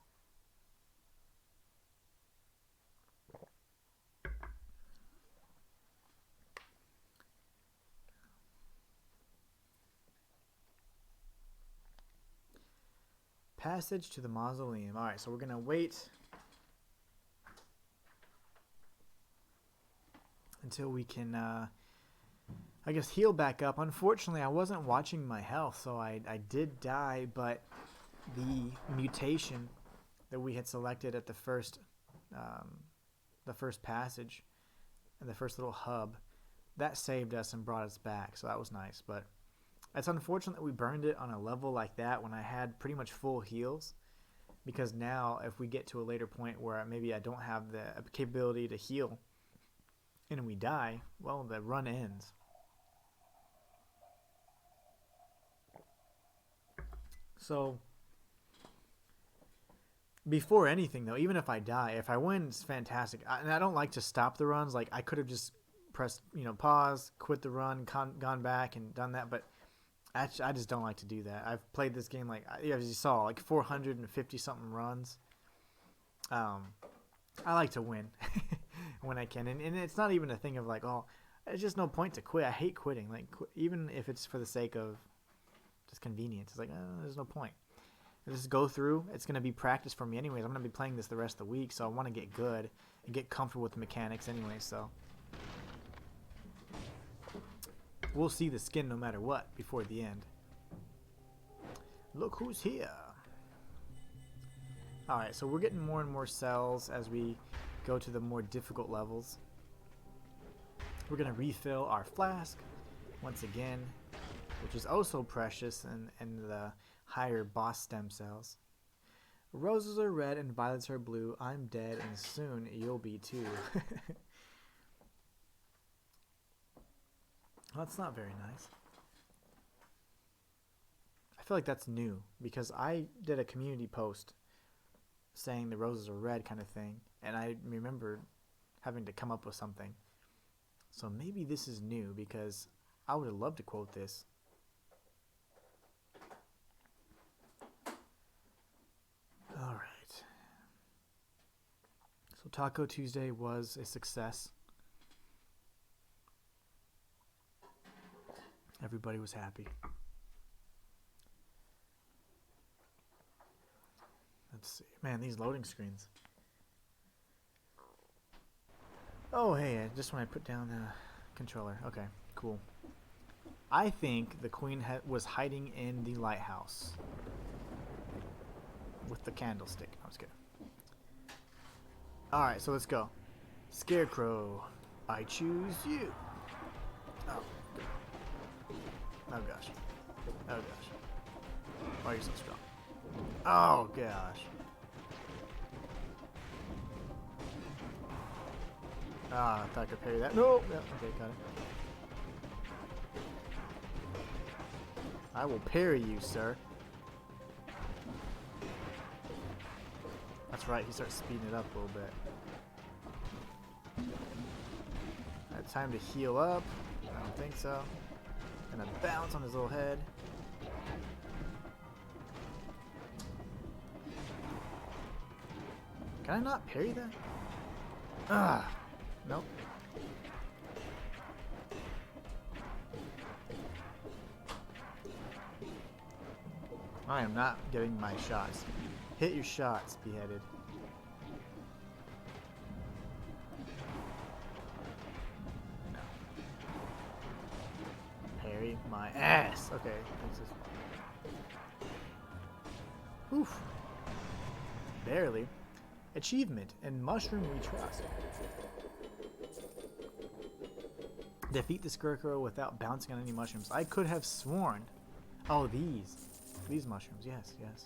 Passage to the Mausoleum. Alright, so we're going to wait until we can, I guess, heal back up. Unfortunately, I wasn't watching my health, so I did die, but the mutation that we had selected at the first passage, and the first little hub, that saved us and brought us back, so that was nice. But it's unfortunate that we burned it on a level like that when I had pretty much full heals, because now if we get to a later point where maybe I don't have the capability to heal and we die, well, the run ends. So before anything though, even if I die, if I win, it's fantastic. And I don't like to stop the runs. Like, I could have just pressed, pause, quit the run, gone back and done that, but actually, I just don't like to do that. I've played this game, like, as you saw, like 450 something runs. I like to win when I can, and it's not even a thing of like, oh, there's just no point to quit. I hate quitting, like, even if it's for the sake of just convenience. It's like, there's no point. I just go through. It's going to be practice for me anyways. I'm going to be playing this the rest of the week, so I want to get good and get comfortable with the mechanics anyway, so we'll see the skin no matter what before the end. Look who's here. Alright, so we're getting more and more cells as we go to the more difficult levels. We're going to refill our flask once again, which is also precious in the higher boss stem cells. Roses are red and violets are blue. I'm dead and soon you'll be too. Well, that's not very nice. I feel like that's new, because I did a community post saying the roses are red kind of thing, and I remembered having to come up with something. So maybe this is new, because I would have loved to quote this. Alright. So Taco Tuesday was a success. Everybody was happy. Let's see. Man, these loading screens. Oh, hey, just when I put down the controller. Okay, cool. I think the Queen was hiding in the lighthouse with the candlestick. I was kidding. Alright, so let's go. Scarecrow, I choose you. Oh. Oh gosh. Oh gosh. Why are you so strong? Oh gosh. Ah, I thought I could parry that. No! Yeah, okay, got it. I will parry you, sir. That's right, he starts speeding it up a little bit. Time to heal up. I don't think so. Gonna bounce on his little head. Can I not parry that? Ah, nope. I am not getting my shots. Hit your shots, beheaded. No. Parry my ass. Okay. Oof. Barely. Achievement and mushroom we trust. Defeat the Scarecrow without bouncing on any mushrooms. I could have sworn. Oh, these mushrooms. Yes, yes.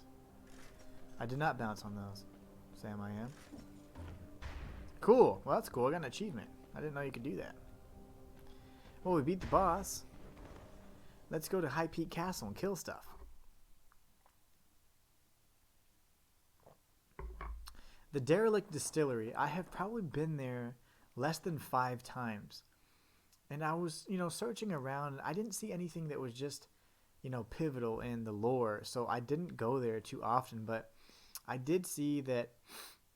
I did not bounce on those. Sam, I am. Cool. Well, that's cool. I got an achievement. I didn't know you could do that. Well, we beat the boss. Let's go to High Peak Castle and kill stuff. The Derelict Distillery. I have probably been there less than 5 times. And I was, searching around. I didn't see anything that was just, pivotal in the lore. So I didn't go there too often. But I did see that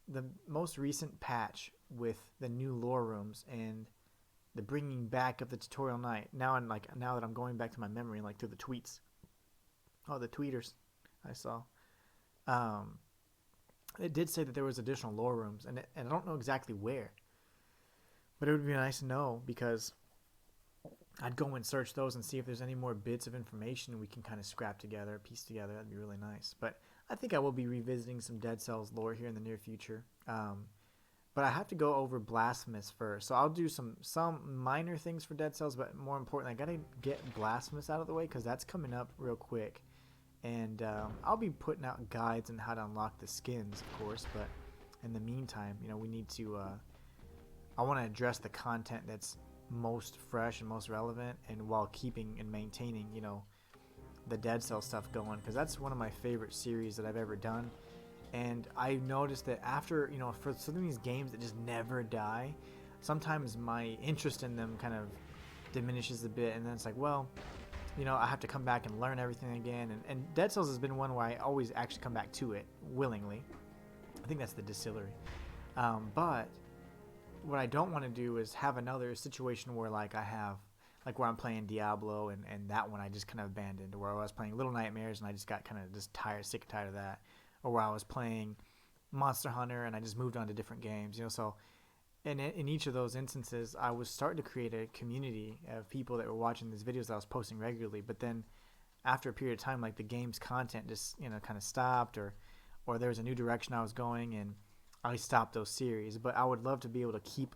the most recent patch with the new lore rooms and the bringing back of the tutorial night. Now that I'm going back to my memory, like through the tweets. Oh, the tweeters I saw. It did say that there was additional lore rooms, and I don't know exactly where. But it would be nice to know, because I'd go and search those and see if there's any more bits of information we can kind of scrap together, piece together. That'd be really nice. But I think I will be revisiting some Dead Cells lore here in the near future. But I have to go over Blasphemous first. So I'll do some minor things for Dead Cells, but more importantly, I got to get Blasphemous out of the way, because that's coming up real quick. And I'll be putting out guides on how to unlock the skins, of course. But in the meantime, we need to... I want to address the content that's most fresh and most relevant, and while keeping and maintaining, the Dead Cell stuff going, because that's one of my favorite series that I've ever done. And I noticed that after, for some of these games that just never die, sometimes my interest in them kind of diminishes a bit, and then it's like, well, I have to come back and learn everything again. And Dead Cells has been one where I always actually come back to it willingly. I think that's the Distillery. But what I don't want to do is have another situation where where I'm playing Diablo and that one I just kind of abandoned, or where I was playing Little Nightmares and I just got kind of just sick and tired of that, or where I was playing Monster Hunter and I just moved on to different games, so in each of those instances I was starting to create a community of people that were watching these videos that I was posting regularly, but then after a period of time, like, the game's content just kind of stopped, or there was a new direction I was going, and I stopped those series. But I would love to be able to keep,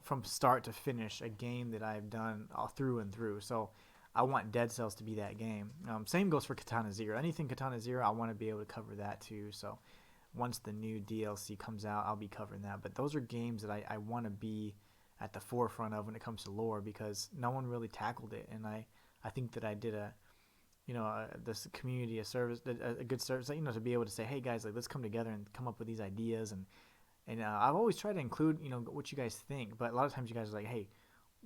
from start to finish, a game that I've done all through and through. So I want Dead Cells to be that game. Same goes for Katana Zero. Anything Katana Zero, I want to be able to cover that too. So once the new DLC comes out, I'll be covering that. But those are games that I want to be at the forefront of when it comes to lore, because no one really tackled it. And I think that I did this community a good service, to be able to say, hey guys, let's come together and come up with these ideas. And I've always tried to include, what you guys think. But a lot of times you guys are like, hey,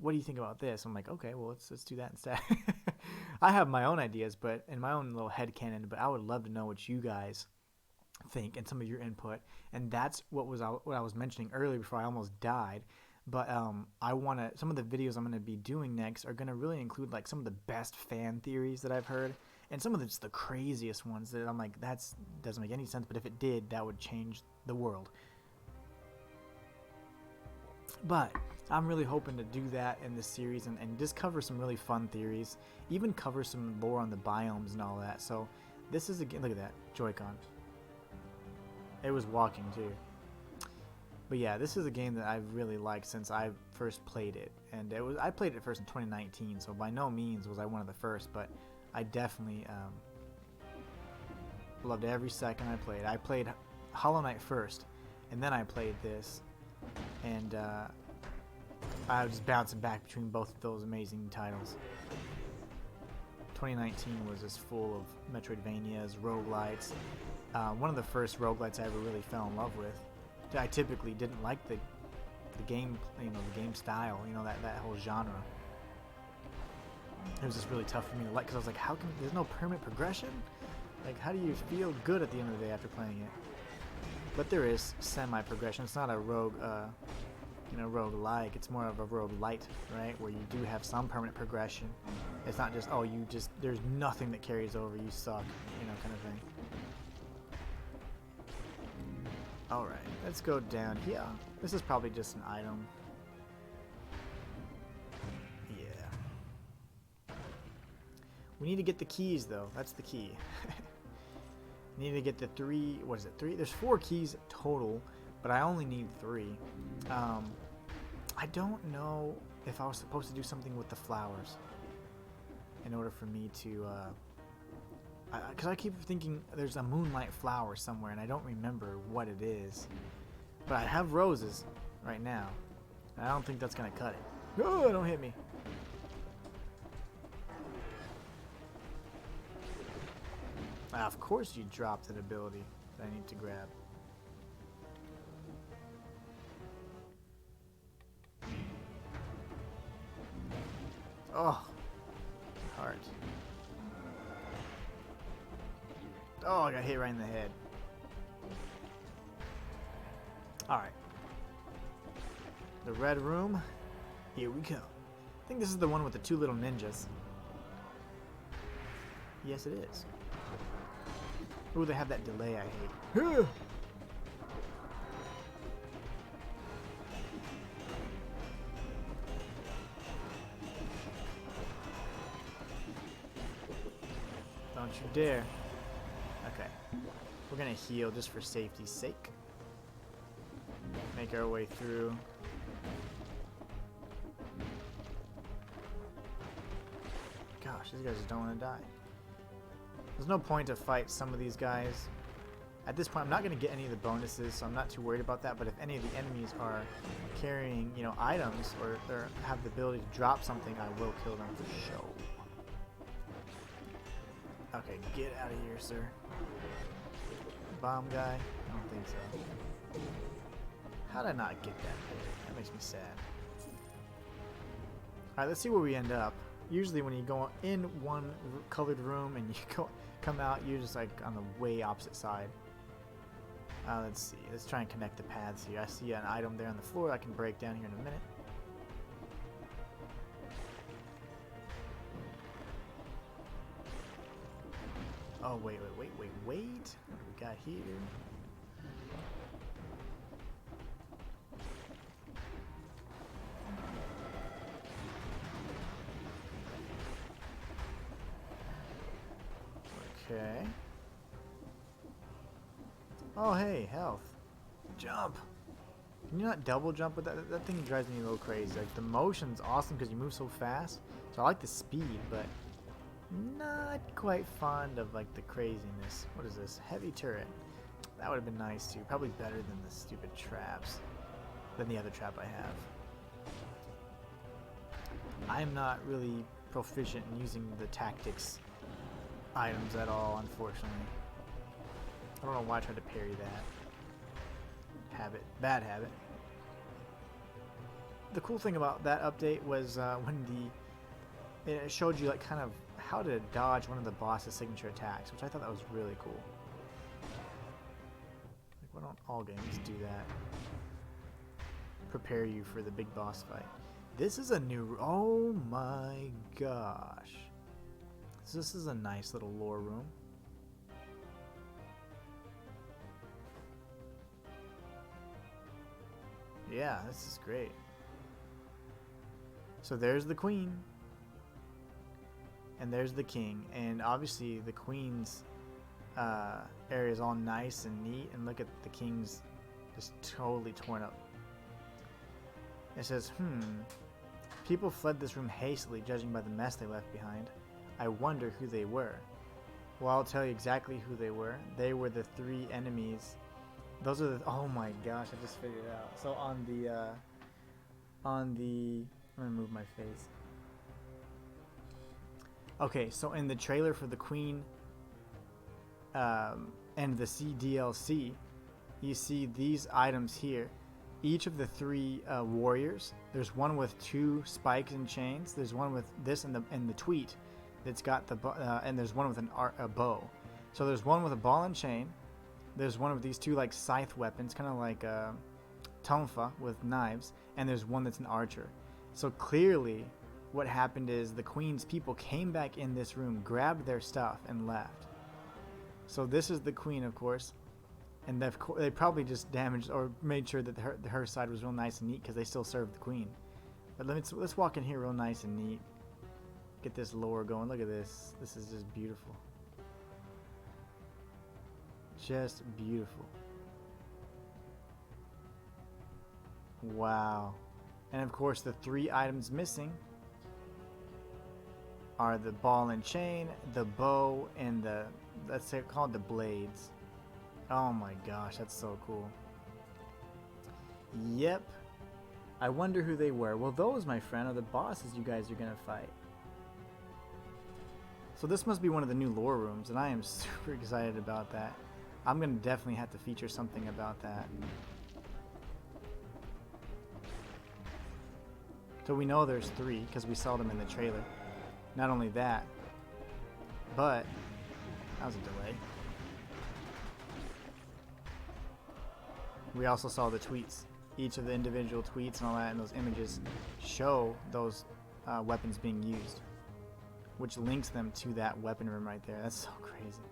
what do you think about this? I'm like, okay, well, let's do that instead. I have my own ideas, but in my own little headcanon, but I would love to know what you guys think and some of your input. And that's what I was mentioning earlier before I almost died. But some of the videos I'm going to be doing next are going to really include some of the best fan theories that I've heard, and some of the craziest ones that I'm like, that doesn't make any sense, but if it did, that would change the world. But I'm really hoping to do that in this series, and just cover some really fun theories, even cover some lore on the biomes and all that. So this is, again, look at that Joy-Con. It was walking too. But yeah, this is a game that I've really liked since I first played it, and I played it first in 2019, so by no means was I one of the first, but I definitely loved every second I played. I played Hollow Knight first, and then I played this, and I was just bouncing back between both of those amazing titles. 2019 was just full of Metroidvanias, roguelites. One of the first roguelites I ever really fell in love with. I typically didn't like the game, the game style, that whole genre. It was just really tough for me to like because I was like, how come there's no permanent progression? Like, how do you feel good at the end of the day after playing it? But there is semi-progression. It's not a rogue-like. It's more of a roguelite, right? Where you do have some permanent progression. It's not just, there's nothing that carries over. You suck, kind of thing. Alright, let's go down here. This is probably just an item. Yeah. We need to get the keys, though. That's the key. Need to get the three. What is it? 3? There's 4 keys total, but I only need 3. I don't know if I was supposed to do something with the flowers in order for me to. Because I keep thinking there's a moonlight flower somewhere, and I don't remember what it is. But I have roses right now. And I don't think that's gonna cut it. Oh, don't hit me. Of course you dropped an ability that I need to grab. Oh, heart. Oh, I got hit right in the head. Alright. The red room. Here we go. I think this is the one with the 2 little ninjas. Yes, it is. Ooh, they have that delay I hate. Don't you dare. Okay. We're gonna heal just for safety's sake. Make our way through. Gosh, these guys just don't want to die. There's no point to fight some of these guys. At this point, I'm not going to get any of the bonuses, so I'm not too worried about that. But if any of the enemies are carrying, items or have the ability to drop something, I will kill them for sure. Okay, get out of here, sir. Bomb guy? I don't think so. How did I not get that? That makes me sad. Alright, let's see where we end up. Usually when you go in one colored room and you come out, you're just like on the way opposite side. Let's see. Let's try and connect the paths here. I see an item there on the floor I can break down here in a minute. Oh, wait. What do we got here? Okay. Oh, hey, health. Jump. Can you not double jump with that? That thing drives me a little crazy. Like, the motion's awesome because you move so fast. So I like the speed, but not quite fond of, like, the craziness. What is this? Heavy turret. That would have been nice, too. Probably better than the stupid traps. Than the other trap I have. I'm not really proficient in using the tactics items at all, unfortunately. I don't know why I tried to parry that. Habit. Bad habit. The cool thing about that update was when it showed you like kind of how to dodge one of the boss's signature attacks, which I thought that was really cool. Like, why don't all games do that? Prepare you for the big boss fight. This is a new... Oh my gosh. This is a nice little lore room. Yeah, this is great. So there's the queen. And there's the king. And obviously the queen's area is all nice and neat. And look at the king's just totally torn up It says, people fled this room hastily, judging by the mess they left behind. I wonder who they were. Well, I'll tell you exactly who they were. They were the 3 enemies. Those are the... Oh my gosh, I just figured it out. So on the... I'm gonna move my face. Okay, so in the trailer for the Queen and the CDLC, you see these items here. Each of the 3 warriors. There's one with 2 spikes and chains. There's one with this in the tweet. That's got the and there's one with a bow. So there's one with a ball and chain. There's one with these 2 like scythe weapons, kind of like tonfa with knives, and there's one that's an archer. So clearly, what happened is the Queen's people came back in this room, grabbed their stuff, and left. So this is the Queen, of course, and they probably just damaged or made sure that her side was real nice and neat because they still served the Queen. But let's walk in here real nice and neat. Get this lore going. Look at this. This is just beautiful. Just beautiful. Wow. And of course the 3 items missing are the ball and chain, the bow, and let's call it the blades. Oh my gosh, that's so cool. Yep. I wonder who they were. Well, those, my friend, are the bosses you guys are gonna fight. So this must be one of the new lore rooms, and I am super excited about that. I'm going to definitely have to feature something about that. So we know there's 3, because we saw them in the trailer. Not only that, but... That was a delay. We also saw the tweets. Each of the individual tweets and all that, and those images show those weapons being used, which links them to that weapon room right there. That's so crazy.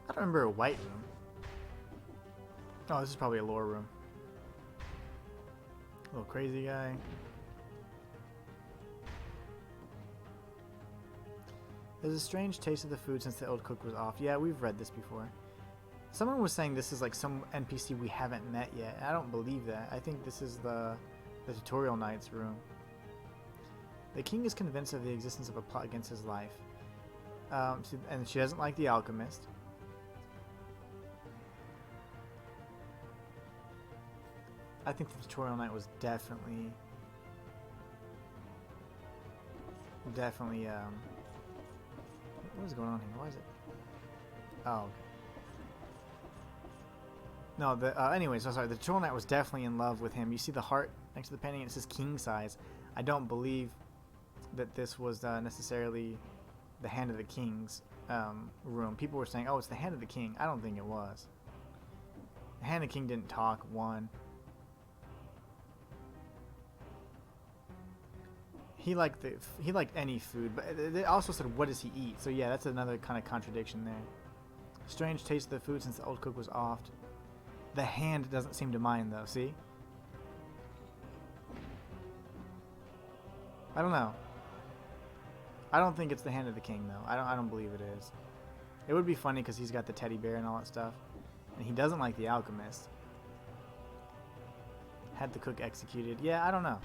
I don't remember a white room. Oh, this is probably a lore room. Little crazy guy. There's a strange taste of the food since the old cook was off. Yeah, we've read this before. Someone was saying this is like some NPC we haven't met yet. I don't believe that. I think this is the tutorial knight's room. The king is convinced of the existence of a plot against his life. And she doesn't like the alchemist. I think the tutorial knight was definitely what is going on here? Why is it? Oh, okay. No, anyways, so sorry. The tutorial knight was definitely in love with him. You see the heart next to the painting, and it says king size. I don't believe that this was necessarily the Hand of the King's room. People were saying, oh, it's the Hand of the King. I don't think it was. The Hand of the King didn't talk, one. He liked any food, but they also said, what does he eat? So yeah, that's another kind of contradiction there. Strange taste of the food since the old cook was off. The hand doesn't seem to mind though, see? I don't know. I don't think it's the Hand of the King though. I don't believe it is. It would be funny because he's got the teddy bear and all that stuff. And he doesn't like the alchemist. Had the cook executed. Yeah, I don't know.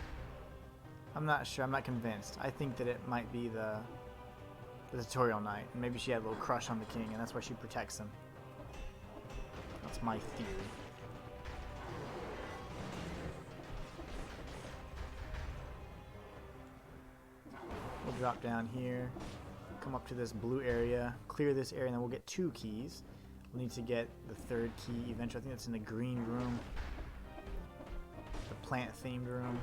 I'm not sure. I'm not convinced. I think that it might be the tutorial knight. And maybe she had a little crush on the king and that's why she protects him. That's my theory. We'll drop down here, come up to this blue area, clear this area, and then we'll get 2 keys. We'll need to get the 3rd key eventually. I think that's in the green room, the plant-themed room.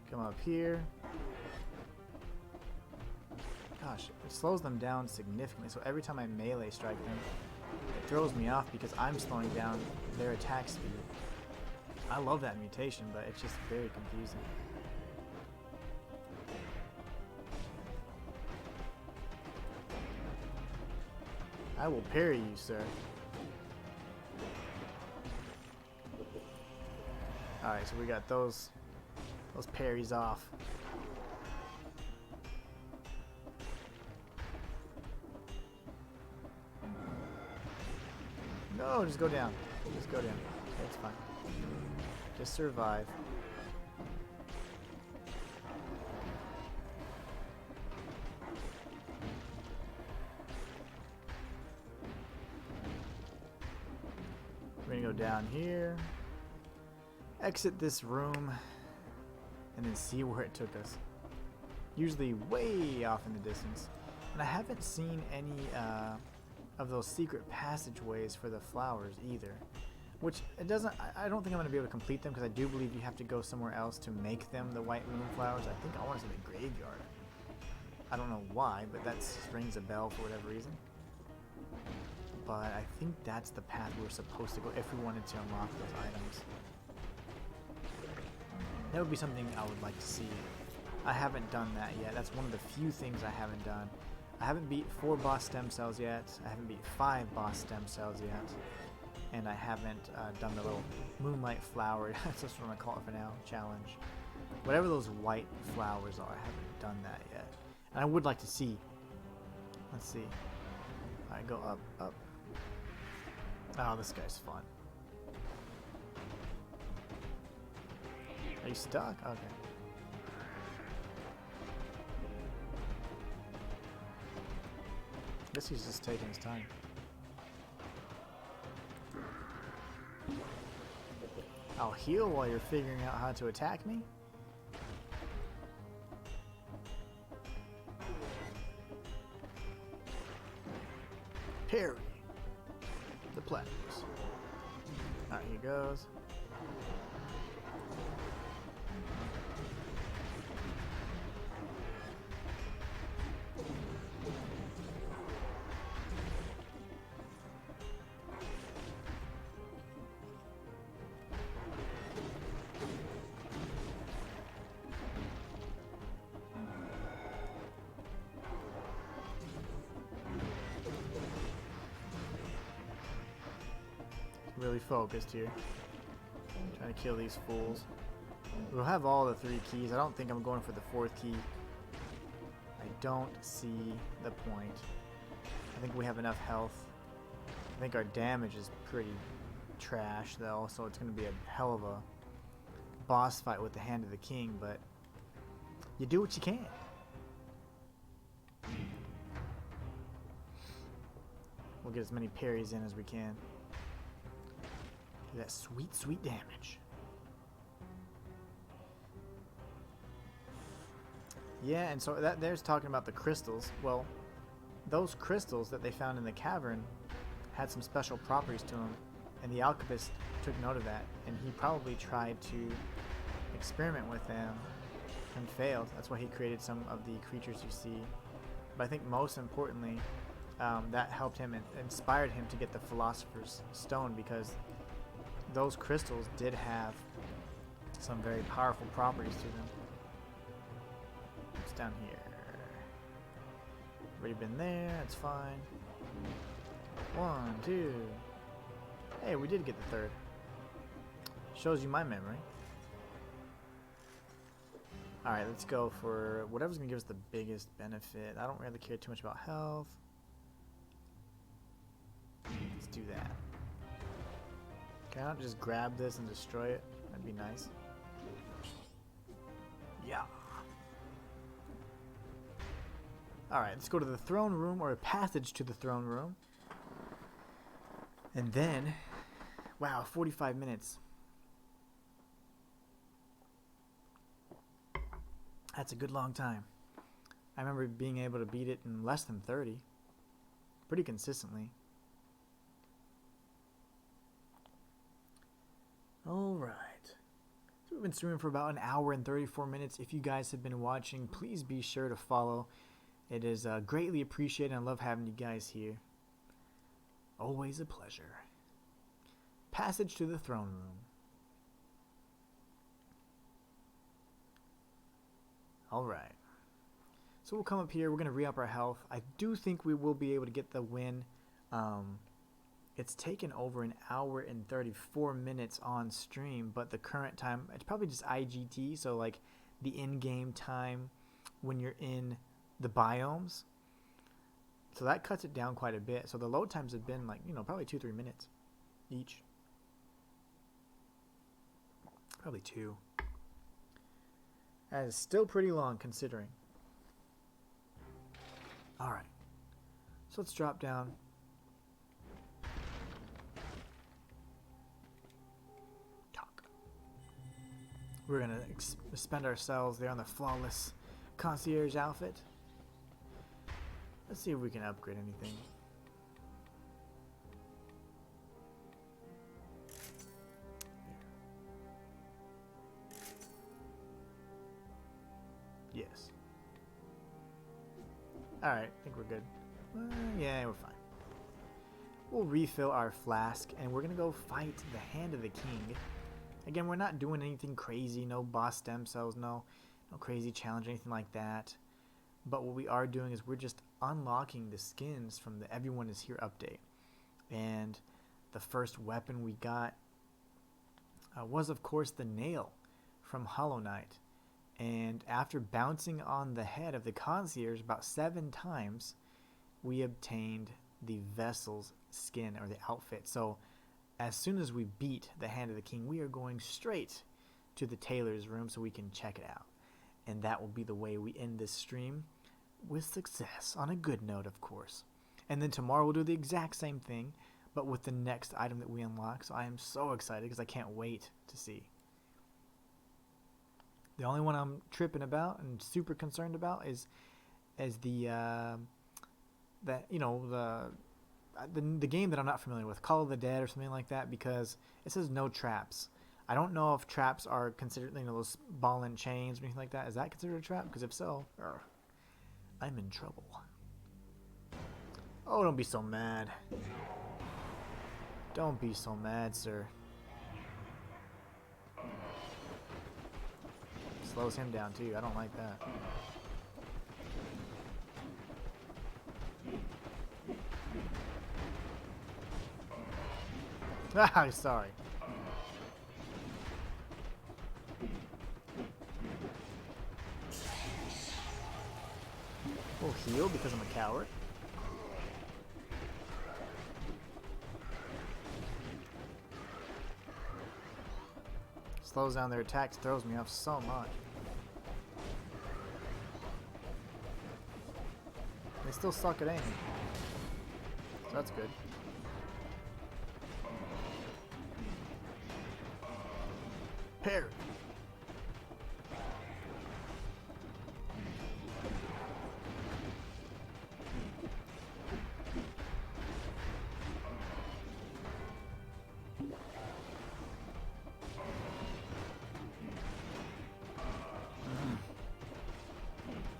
Come up here. Gosh, it slows them down significantly, so every time I melee strike them, it throws me off because I'm slowing down their attack speed. I love that mutation, but it's just very confusing. I will parry you, sir. Alright, so we got those parries off. No, just go down. Just go down. It's fine. Just survive. We're gonna go down here, exit this room, and then see where it took us. Usually way off in the distance. And I haven't seen any of those secret passageways for the flowers either. Which it doesn't, I don't think I'm going to be able to complete them because I do believe you have to go somewhere else to make them the white moonflowers. I think I want to say the graveyard. I don't know why, but that rings a bell for whatever reason. But I think that's the path we're supposed to go if we wanted to unlock those items. That would be something I would like to see. I haven't done that yet. That's one of the few things I haven't done. I haven't beat 4 boss stem cells yet. I haven't beat 5 boss stem cells yet. And I haven't done the little moonlight flower, that's just what I'm going to call it for now, challenge. Whatever those white flowers are, I haven't done that yet. And I would like to see. Let's see. Alright, go up, up. Oh, this guy's fun. Are you stuck? Okay. Guess he's just taking his time. I'll heal while you're figuring out how to attack me? Parry the platypus. Alright, here goes. Really focused here. Trying to kill these fools. We'll have all the 3 keys. I don't think I'm going for the 4th key. I don't see the point. I think we have enough health. I think our damage is pretty trash though, so it's going to be a hell of a boss fight with the Hand of the King, but you do what you can. We'll get as many parries in as we can. That sweet, sweet damage. Yeah, and so there's talking about the crystals. Well, those crystals that they found in the cavern had some special properties to them, and the alchemist took note of that, and he probably tried to experiment with them and failed. That's why he created some of the creatures you see. But I think most importantly, that helped him and inspired him to get the Philosopher's Stone, because those crystals did have some very powerful properties to them. It's down here. Already been there, that's fine. 1, 2. Hey, we did get the 3rd. Shows you my memory. Alright, let's go for whatever's going to give us the biggest benefit. I don't really care too much about health. Let's do that. Can I not just grab this and destroy it? That'd be nice. Yeah. Alright, let's go to the throne room, or a passage to the throne room. And then, wow, 45 minutes. That's a good long time. I remember being able to beat it in less than 30. Pretty consistently. Alright. So we've been streaming for about 1 hour and 34 minutes. If you guys have been watching, please be sure to follow. It is greatly appreciated. I love having you guys here. Always a pleasure. Passage to the throne room. Alright. So we'll come up here. We're going to re-up our health. I do think we will be able to get the win. It's taken over 1 hour and 34 minutes on stream, but the current time, it's probably just IGT, so like the in-game time when you're in the biomes. So that cuts it down quite a bit. So the load times have been like, you know, probably 2-3 minutes. each. Probably 2. That is still pretty long considering. Alright. So let's drop down. Talk. We're going to spend ourselves there on the flawless concierge outfit. Let's see if we can upgrade anything. Yes. Alright, I think we're good. Yeah, we're fine. We'll refill our flask, and we're going to go fight the Hand of the King. Again, we're not doing anything crazy, no boss stem cells, no crazy challenge, anything like that. But what we are doing is we're just unlocking the skins from the Everyone is Here update. And the first weapon we got was, of course, the nail from Hollow Knight. And after bouncing on the head of the concierge about 7 times, we obtained the vessel's skin, or the outfit. So as soon as we beat the Hand of the King, we are going straight to the tailor's room so we can check it out. And that will be the way we end this stream, with success, on a good note, of course. And then tomorrow we'll do the exact same thing, but with the next item that we unlock. So I am so excited because I can't wait to see. The only one I'm tripping about and super concerned about is the game that I'm not familiar with, Call of the Dead or something like that, because it says no traps. I don't know if traps are considered, those ball and chains or anything like that. Is that considered a trap? Because if so, I'm in trouble. Oh, don't be so mad. Don't be so mad, sir. Slows him down too. I don't like that. Ah, sorry. We'll heal because I'm a coward. Slows down their attacks, throws me off so much. They still suck at aiming. So that's good. Parry.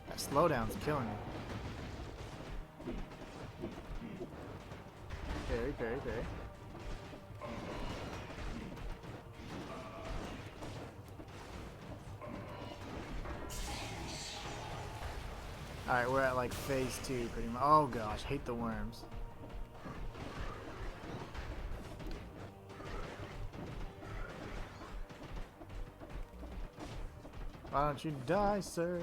That slowdown's killing me. Parry, parry, parry. Alright, we're at like phase 2 pretty much. Oh gosh, hate the worms. Why don't you die, sir?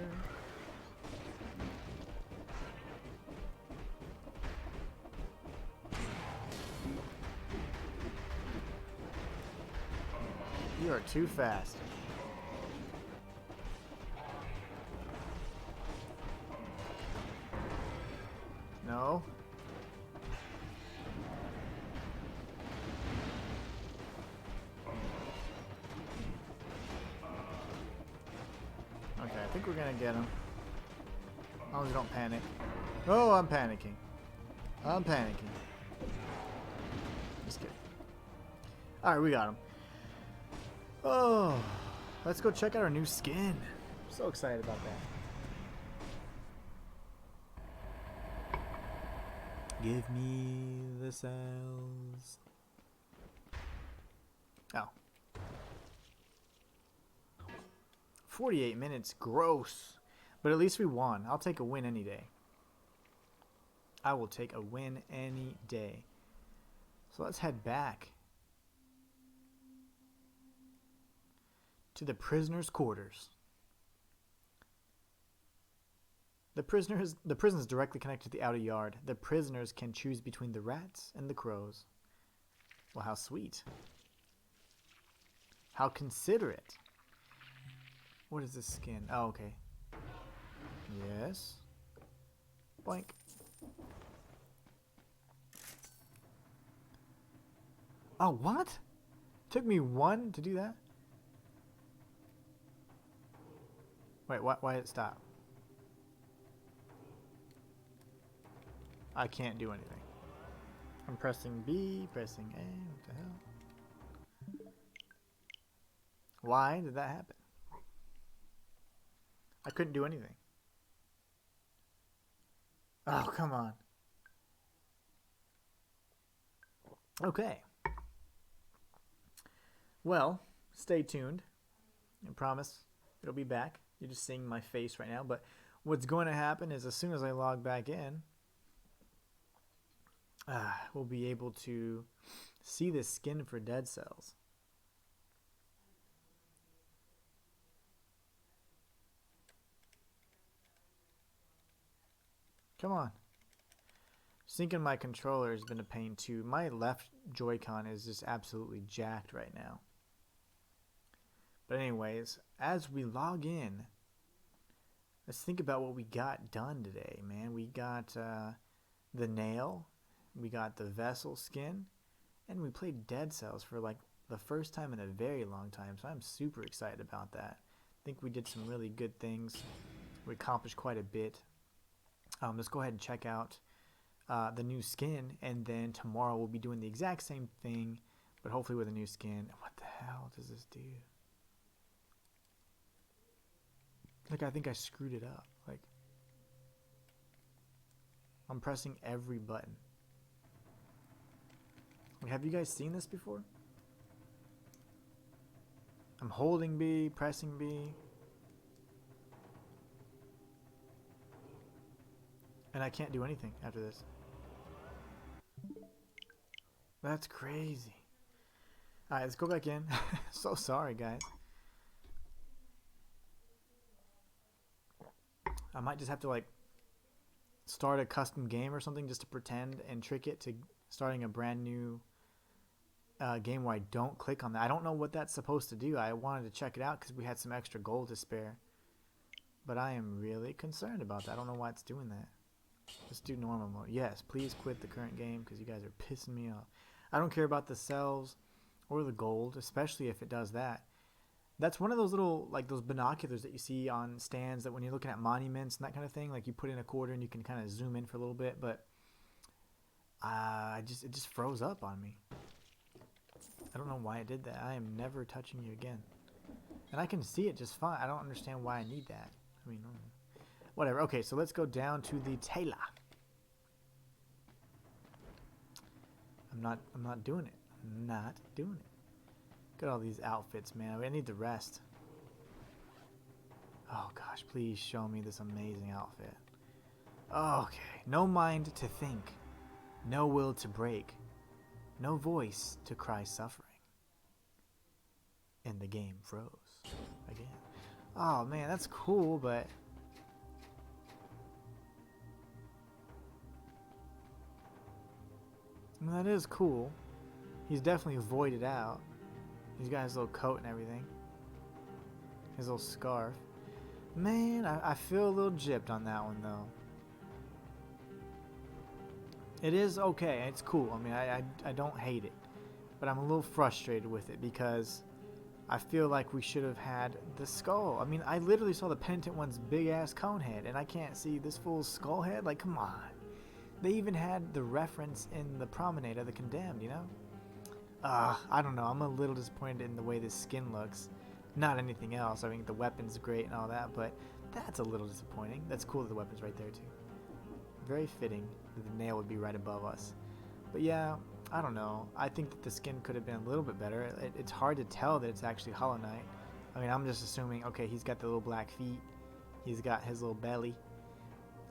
You are too fast. No. Okay, I think we're gonna get him. As long as we don't panic. Oh, I'm panicking. I'm panicking. Just kidding. Alright, we got him. Oh, let's go check out our new skin. I'm so excited about that. Give me the cells. Oh. 48 minutes. Gross. But at least we won. I'll take a win any day. I will take a win any day. So let's head back to the prisoner's quarters. The prison is directly connected to the outer yard. The prisoners can choose between the rats and the crows. Well, how sweet. How considerate. What is this skin? Oh, okay. Yes. Blank. Oh, what? Took me one to do that? Wait, why did it stop? I can't do anything. I'm pressing B, pressing A. What the hell? Why did that happen? I couldn't do anything. Oh, come on. Okay. Well, stay tuned. I promise it'll be back. You're just seeing my face right now. But what's going to happen is as soon as I log back in, we'll be able to see the skin for Dead Cells. Come on. Syncing my controller has been a pain too. My left Joy-Con is just absolutely jacked right now. But anyways, as we log in, let's think about what we got done today, man. We got the nail, we got the vessel skin, and we played Dead Cells for like the first time in a very long time. So I'm super excited about that. I think we did some really good things. We accomplished quite a bit. Let's go ahead and check out the new skin, and then tomorrow we'll be doing the exact same thing, but hopefully with a new skin. What the hell does this do? Like, I think I screwed it up. Like, I'm pressing every button. Like, have you guys seen this before? I'm holding B, pressing B. And I can't do anything after this. That's crazy. Alright, let's go back in. So sorry, guys. I might just have to, like, start a custom game or something just to pretend and trick it to starting a brand new game where I don't click on that. I don't know what that's supposed to do. I wanted to check it out because we had some extra gold to spare. But I am really concerned about that. I don't know why it's doing that. Let's do normal mode. Yes, please quit the current game because you guys are pissing me off. I don't care about the cells or the gold, especially if it does that. That's one of those little, like those binoculars that you see on stands that when you're looking at monuments and that kind of thing, like you put in a quarter and you can kind of zoom in for a little bit, but it just froze up on me. I don't know why it did that. I am never touching you again. And I can see it just fine. I don't understand why I need that. I mean, whatever. Okay, so let's go down to the tailor. I'm not doing it. I'm not doing it. Look at all these outfits, man. I need the rest. Oh gosh, please show me this amazing outfit. Okay, no mind to think, no will to break, no voice to cry suffering. And the game froze again. Oh man, that's cool, but that is cool. He's definitely voided out. He's got his little coat and everything. His little scarf. Man, I feel a little gypped on that one, though. It is okay. It's cool. I mean, I don't hate it. But I'm a little frustrated with it because I feel like we should have had the skull. I mean, I literally saw the penitent one's big-ass cone head, and I can't see this fool's skull head? Like, come on. They even had the reference in the Promenade of the Condemned, you know? I don't know. I'm a little disappointed in the way this skin looks. Not anything else. I mean, the weapon's great and all that, but that's a little disappointing. That's cool that the weapon's right there, too. Very fitting that the nail would be right above us. But yeah, I don't know. I think that the skin could have been a little bit better. It's hard to tell that it's actually Hollow Knight. I mean, I'm just assuming, okay, he's got the little black feet. He's got his little belly.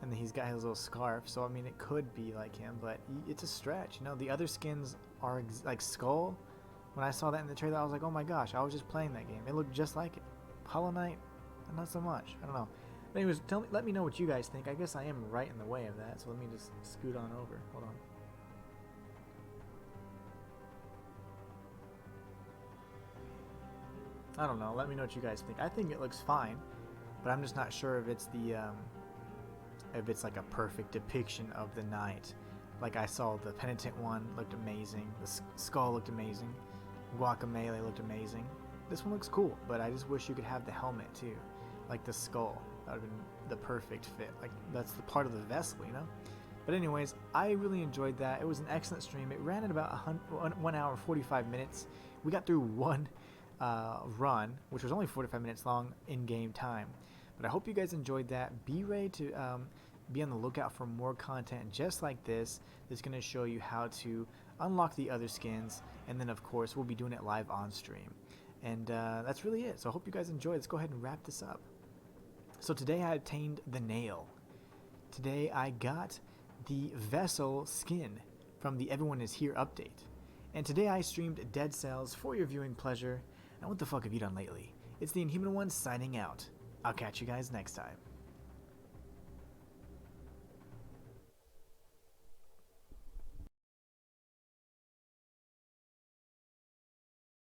And then he's got his little scarf. So, I mean, it could be like him, but it's a stretch. You know, the other skins are like Skull. When I saw that in the trailer, I was like, oh my gosh, I was just playing that game. It looked just like it. Hollow Knight, not so much. I don't know. But anyways, let me know what you guys think. I guess I am right in the way of that, so let me just scoot on over. Hold on. I don't know. Let me know what you guys think. I think it looks fine, but I'm just not sure if it's if it's like a perfect depiction of the knight. Like I saw the penitent one looked amazing. The skull looked amazing. Guacamole looked amazing. This one looks cool, but I just wish you could have the helmet too, like the skull. That would have been the perfect fit. Like that's the part of the vessel, you know. But anyways, I really enjoyed that. It was an excellent stream. It ran at about 1 hour 45 minutes. We got through one run, which was only 45 minutes long in game time. But I hope you guys enjoyed that. Be ready to be on the lookout for more content just like this. That's going to show you how to unlock the other skins, and then of course we'll be doing it live on stream. And that's really it. So I hope you guys enjoyed. Let's go ahead and wrap this up. So today I obtained the nail. Today I got the vessel skin from the Everyone Is Here update. And today I streamed Dead Cells for your viewing pleasure. Now what the fuck have you done lately? It's the Inhuman one signing out. I'll catch you guys next time.